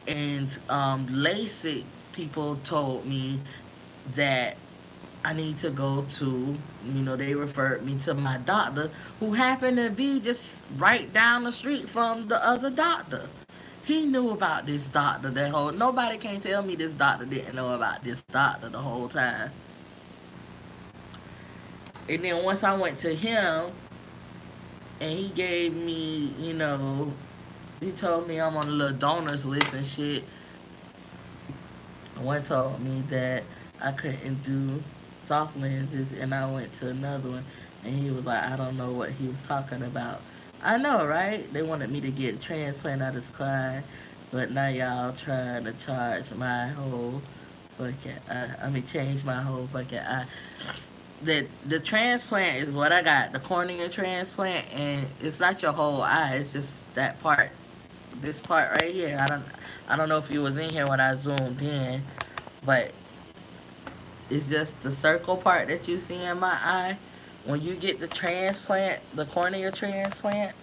and LASIK people told me that I need to go to, you know, they referred me to my doctor who happened to be just right down the street from the other doctor. He knew about this doctor that whole, nobody can tell me this doctor didn't know about this doctor the whole time. And then once I went to him and he gave me, you know, he told me I'm on a little donors list and shit. One told me that I couldn't do soft lenses, and I went to another one, and he was like, I don't know what he was talking about. I know, right? They wanted me to get a transplant out of his client, but now y'all trying to charge my whole fucking eye. I mean, change my whole fucking eye. The transplant is what I got, the cornea transplant, and it's not your whole eye. It's just that part, this part right here. I don't know if you was in here when I zoomed in, but it's just the circle part that you see in my eye. When you get the transplant, the cornea transplant,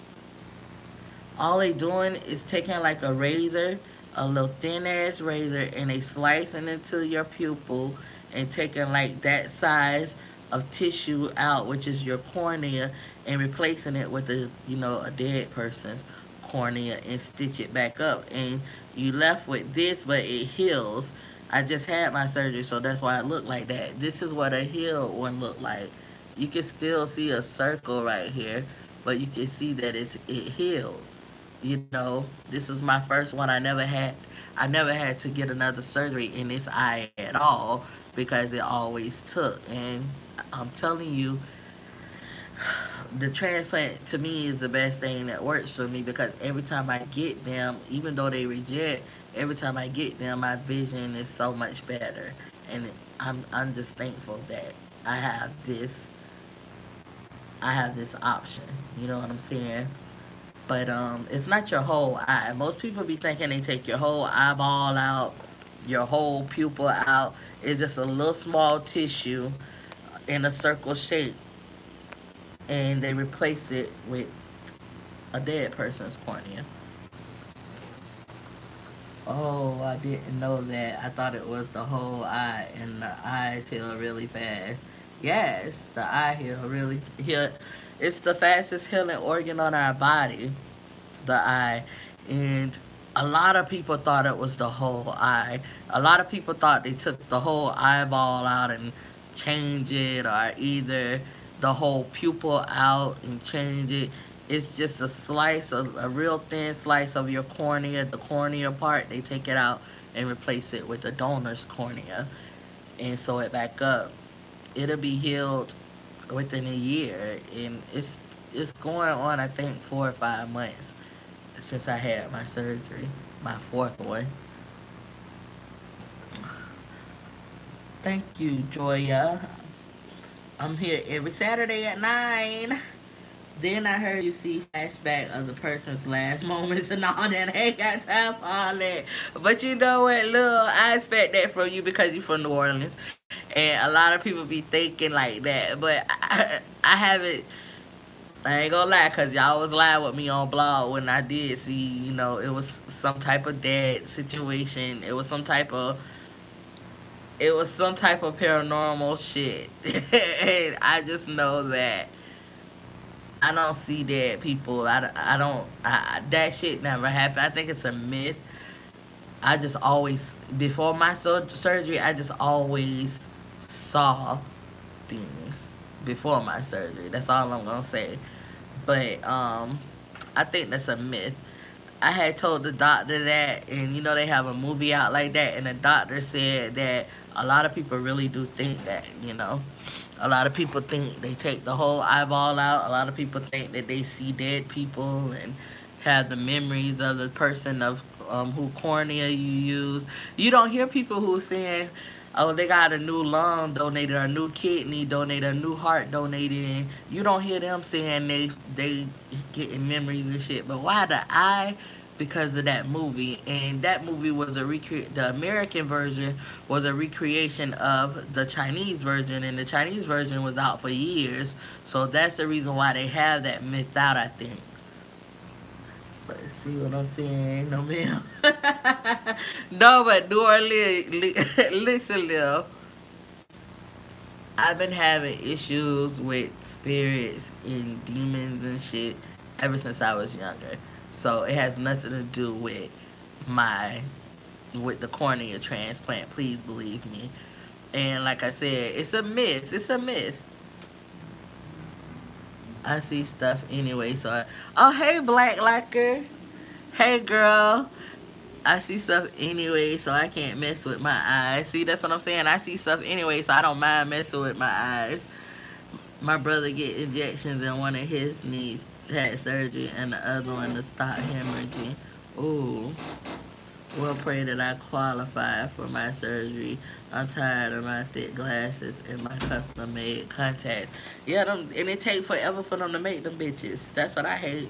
all they doing is taking like a razor, a little thin ass razor, and they slicing it into your pupil and taking like that size of tissue out, which is your cornea, and replacing it with a, you know, a dead person's cornea, and stitch it back up, and you left with this, but it heals. I just had my surgery, so that's why it looked like that. This is what a healed one looked like. You can still see a circle right here, but you can see that it healed. You know, this is my first one. I never had to get another surgery in this eye at all because it always took. And I'm telling you, the transplant to me is the best thing that works for me because every time I get them, even though they reject, every time I get them, my vision is so much better. And I'm just thankful that I have this I have this option. You know what I'm saying? But it's not your whole eye. Most people be thinking they take your whole eyeball out, your whole pupil out. It's just a little small tissue in a circle shape, and they replace it with a dead person's cornea. Oh, I didn't know that. I thought it was the whole eye, and the eyes heal really fast. Yes, the eye heal. It's the fastest healing organ on our body, the eye, and a lot of people thought it was the whole eye. A lot of people thought they took the whole eyeball out and change it, or either the whole pupil out and change it. It's just a slice of a real thin slice of your cornea. The cornea part, they take it out and replace it with the donor's cornea and sew it back up. It'll be healed within a year, and it's going on, I think, 4 or 5 months since I had my surgery, my fourth one. Thank you, Joya. I'm here every Saturday at 9. Then I heard you see flashback of the person's last moments and all that. I ain't got time for all that. But you know what, Lil? I expect that from you because you from New Orleans. And a lot of people be thinking like that. But I haven't, I ain't gonna lie, because y'all was lying with me on blog when I did see, it was some type of dead situation. It was some type of paranormal shit. And I just know that I don't see dead people. I don't. That shit never happened. I think it's a myth. I just always, before my surgery, I just always saw things before my surgery. That's all I'm gonna say. But I think that's a myth. I had told the doctor that, and they have a movie out like that, and the doctor said that a lot of people really do think that. A lot of people think they take the whole eyeball out. A lot of people think that they see dead people and have the memories of the person of who cornea you use. You don't hear people who saying, oh, they got a new lung donated, or a new kidney donated, a new heart donated. And you don't hear them saying they getting memories and shit. But why the eye? Because of that movie. And that movie was the American version was a recreation of the Chinese version, and the Chinese version was out for years. So that's the reason why they have that myth out, I think. But see what I'm saying? No, ma'am. No, but New Orleans, listen, Lil. I've been having issues with spirits and demons and shit ever since I was younger. So it has nothing to do my with the cornea transplant. Please believe me. And like I said, it's a myth. It's a myth. I see stuff anyway. Oh, hey, Black Liker. Hey, girl. I see stuff anyway, so I can't mess with my eyes. See, that's what I'm saying. I see stuff anyway, so I don't mind messing with my eyes. My brother get injections, and one of his knees had surgery, and the other one to stop hemorrhaging. Ooh. We'll pray that I qualify for my surgery. I'm tired of my thick glasses and my custom-made contacts. Yeah, and it take forever for them to make them bitches. That's what I hate.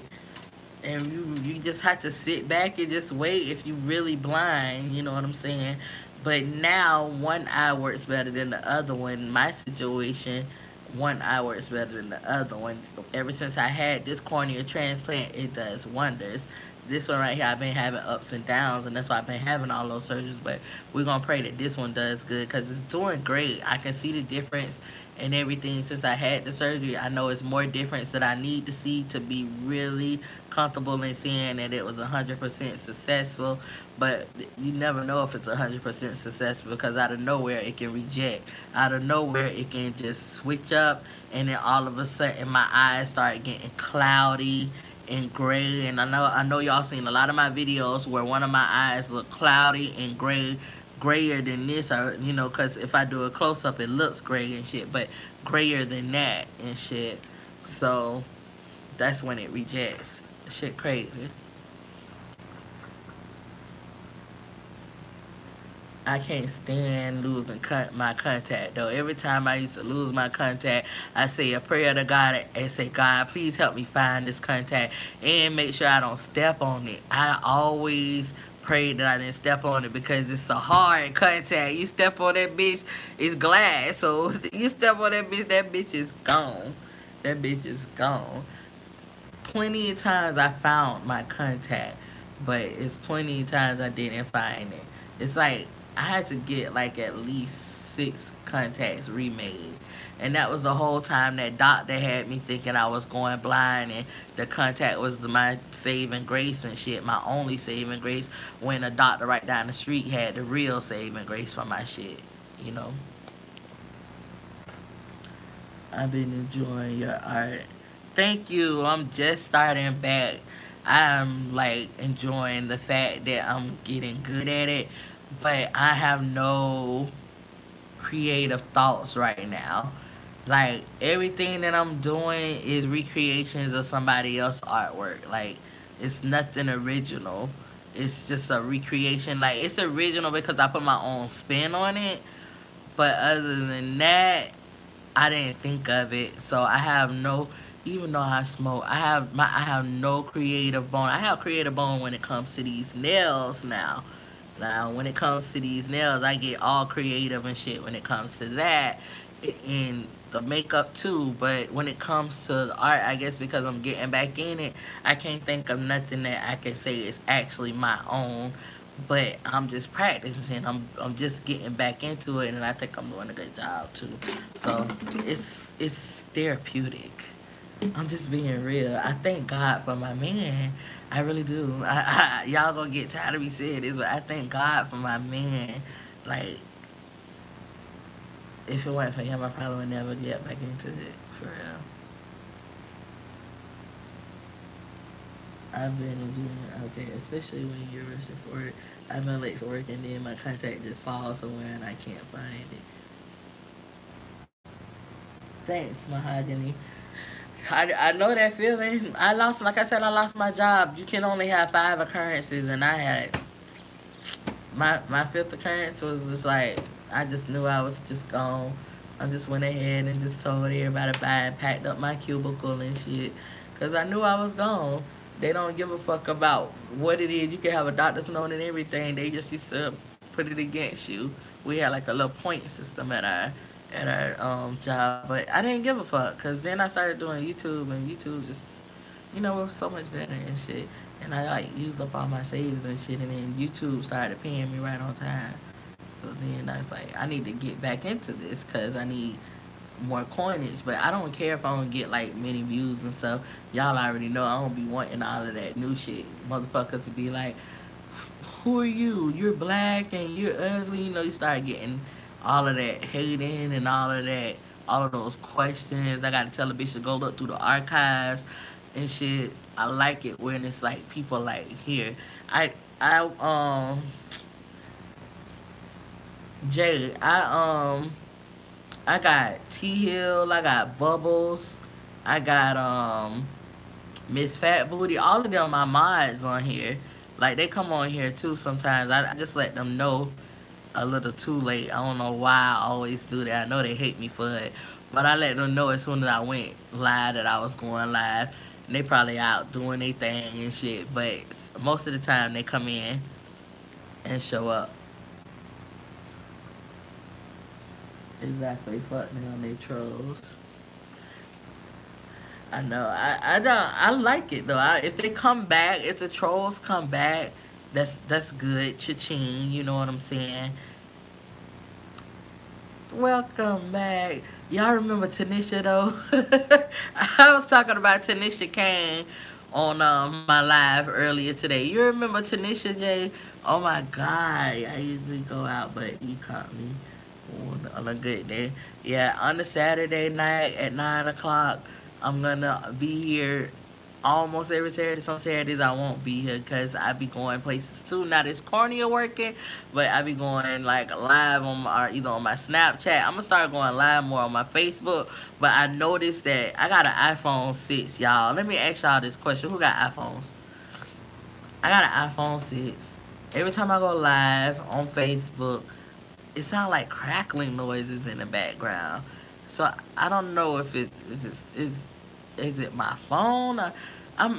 And you just have to sit back and just wait if you really blind, you know what I'm saying? But now one eye works better than the other one. My situation, one eye works better than the other one. Ever since I had this cornea transplant, it does wonders. This one right here, I've been having ups and downs, and that's why I've been having all those surgeries. But we're gonna pray that this one does good, because it's doing great. I can see the difference and everything since I had the surgery. I know it's more difference that I need to see to be really comfortable in saying that it was 100% successful. But you never know if it's 100% successful, because out of nowhere it can reject. Out of nowhere it can just switch up, and then all of a sudden my eyes start getting cloudy and gray. And I know y'all seen a lot of my videos where one of my eyes look cloudy and gray, grayer than this, or because if I do a close-up it looks gray and shit, but grayer than that and shit. So that's when it rejects. Shit crazy. I can't stand losing my contact though. Every time I used to lose my contact, I say a prayer to God and say, God, please help me find this contact and make sure I don't step on it. I always pray that I didn't step on it, because it's a hard contact. You step on that bitch, it's glass. So you step on that bitch is gone. That bitch is gone. Plenty of times I found my contact, but it's plenty of times I didn't find it. It's like I had to get like at least 6 contacts remade. And that was the whole time that doctor had me thinking I was going blind, and the contact was my saving grace and shit, my only saving grace, when a doctor right down the street had the real saving grace for my shit. I've been enjoying your art. Thank you. I'm just starting back. I'm like enjoying the fact that I'm getting good at it, but I have no creative thoughts right now. Like everything that I'm doing is recreations of somebody else's artwork. Like it's nothing original. It's just a recreation. Like it's original because I put my own spin on it. But other than that, I didn't think of it. So I have no, even though I smoke, I have no creative bone. I have creative bone when it comes to these nails now. Now, when it comes to these nails, I get all creative and shit when it comes to that. And the makeup too, but when it comes to the art, I guess because I'm getting back in it, I can't think of nothing that I can say is actually my own. But I'm just practicing. I'm just getting back into it, and I think I'm doing a good job too. So it's therapeutic. I'm just being real. I thank God for my man. I really do. Y'all gonna get tired of me saying this, but I thank God for my man. Like, if it wasn't for him, I probably would never get back into it. For real. I've been doing okay, especially when you're rushing for it. I've been late for work and then my contact just falls somewhere and I can't find it. Thanks, Mahogany. I know that feeling. I lost, like I said, I lost my job. You can only have 5 occurrences, and I had my fifth occurrence was just like I just knew I was just gone. I just went ahead and just told everybody bye and packed up my cubicle and shit, cause I knew I was gone. They don't give a fuck about what it is. You can have a doctor's note and everything. They just used to put it against you. We had like a little point system at our job, but I didn't give a fuck, cause then I started doing YouTube, and YouTube just, you know, it was so much better and shit. And I like used up all my saves and shit, and then YouTube started paying me right on time. So then I was like, I need to get back into this because I need more coinage. But I don't care if I don't get like many views and stuff. Y'all already know I don't be wanting all of that new shit. Motherfuckers to be like, who are you? You're black and you're ugly. You know, you start getting all of that hating and all of those questions. I gotta tell a bitch to go look through the archives and shit. I like it when it's like people like here. I I Jay, I got T Hill, I got Bubbles, I got Miss Fat Booty, all of them my mods on here. Like they come on here too sometimes. I just let them know a little too late. I don't know why I always do that. I know they hate me for it. But I let them know as soon as I went live that I was going live. And they probably out doing their thing and shit. But most of the time they come in and show up. Exactly. Fuck me on they trolls. I know. I don't. I like it though. If they come back, if the trolls come back, that's good. Cha-ching. You know what I'm saying? Welcome back. Y'all remember Tanisha though? I was talking about Tanisha Kane on my live earlier today. You remember Tanisha J? Oh my god. I usually go out, but he caught me on a good day. Yeah, on a Saturday night at 9 o'clock, I'm gonna be here almost every Saturday. Some Saturdays I won't be here because I be going places too. Not as corny or working, but I be going like live on my, or either on my Snapchat. I'm gonna start going live more on my Facebook. But I noticed that I got an iPhone 6, y'all. Let me ask y'all this question: who got iPhones? I got an iPhone 6. Every time I go live on Facebook, it sounds like crackling noises in the background. So I don't know if is it my phone or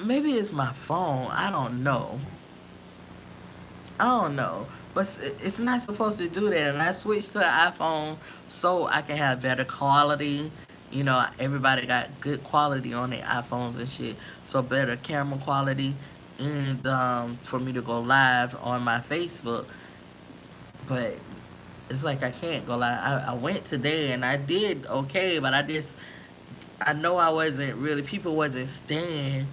maybe it's my phone. I don't know. I don't know. But it's not supposed to do that. And I switched to an iPhone so I can have better quality. You know, everybody got good quality on their iPhones and shit. So better camera quality. And for me to go live on my Facebook. But it's like I can't go live. I went today and I did okay, but I know I wasn't really, people wasn't staying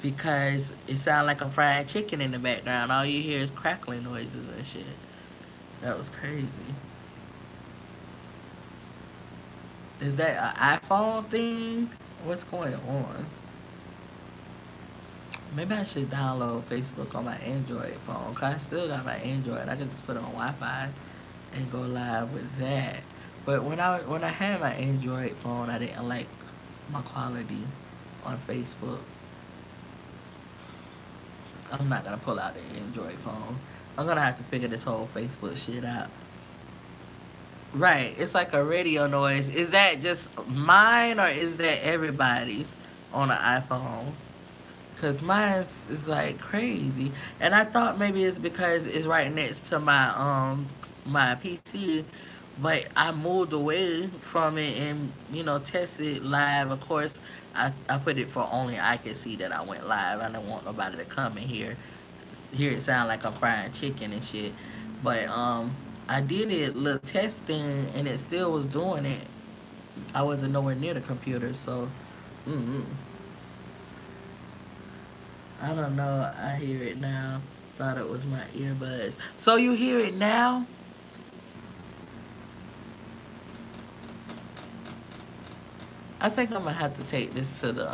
because it sounded like a fried chicken in the background. All you hear is crackling noises and shit. That was crazy. Is that an iPhone thing? What's going on? Maybe I should download Facebook on my Android phone. Cause I still got my Android. I can just put it on Wi-Fi and go live with that. But when I had my Android phone, I didn't like my quality on Facebook. I'm not gonna pull out the Android phone. I'm gonna have to figure this whole Facebook shit out. Right, it's like a radio noise. Is that just mine or is that everybody's on an iPhone? Cause mine is like crazy, and I thought maybe it's because it's right next to my PC, but I moved away from it and tested live. Of course, I put it for only I could see that I went live. I don't want nobody to come and hear it sound like I'm frying chicken and shit. But I did it little testing and it still was doing it. I wasn't nowhere near the computer, so. Mm-mm. I don't know. I hear it now. Thought it was my earbuds. So you hear it now? I think I'm gonna have to take this to the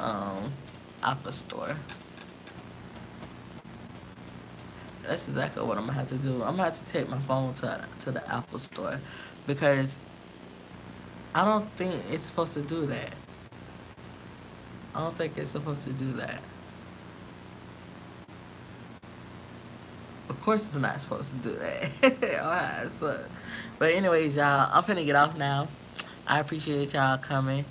Apple store. That's exactly what I'm gonna have to do. I'm gonna have to take my phone to the Apple store because I don't think it's supposed to do that. I don't think it's supposed to do that. Of course it's not supposed to do that. Alright, so. But anyways, y'all, I'm finna get off now. I appreciate y'all coming.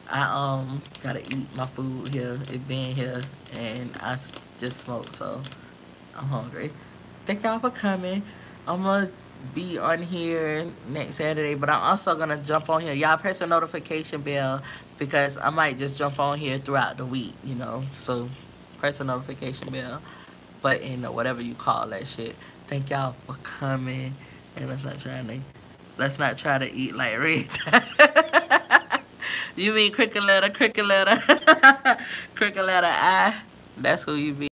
I gotta eat my food here. It been here and I just smoked, so I'm hungry. Thank y'all for coming. I'm gonna be on here next Saturday, but I'm also gonna jump on here. Y'all press the notification bell because I might just jump on here throughout the week. So press the notification bell button or whatever you call that shit. Thank y'all for coming. And let's not try to eat like Red. You mean cricket letter, cricket letter, cricket letter I? That's who you be.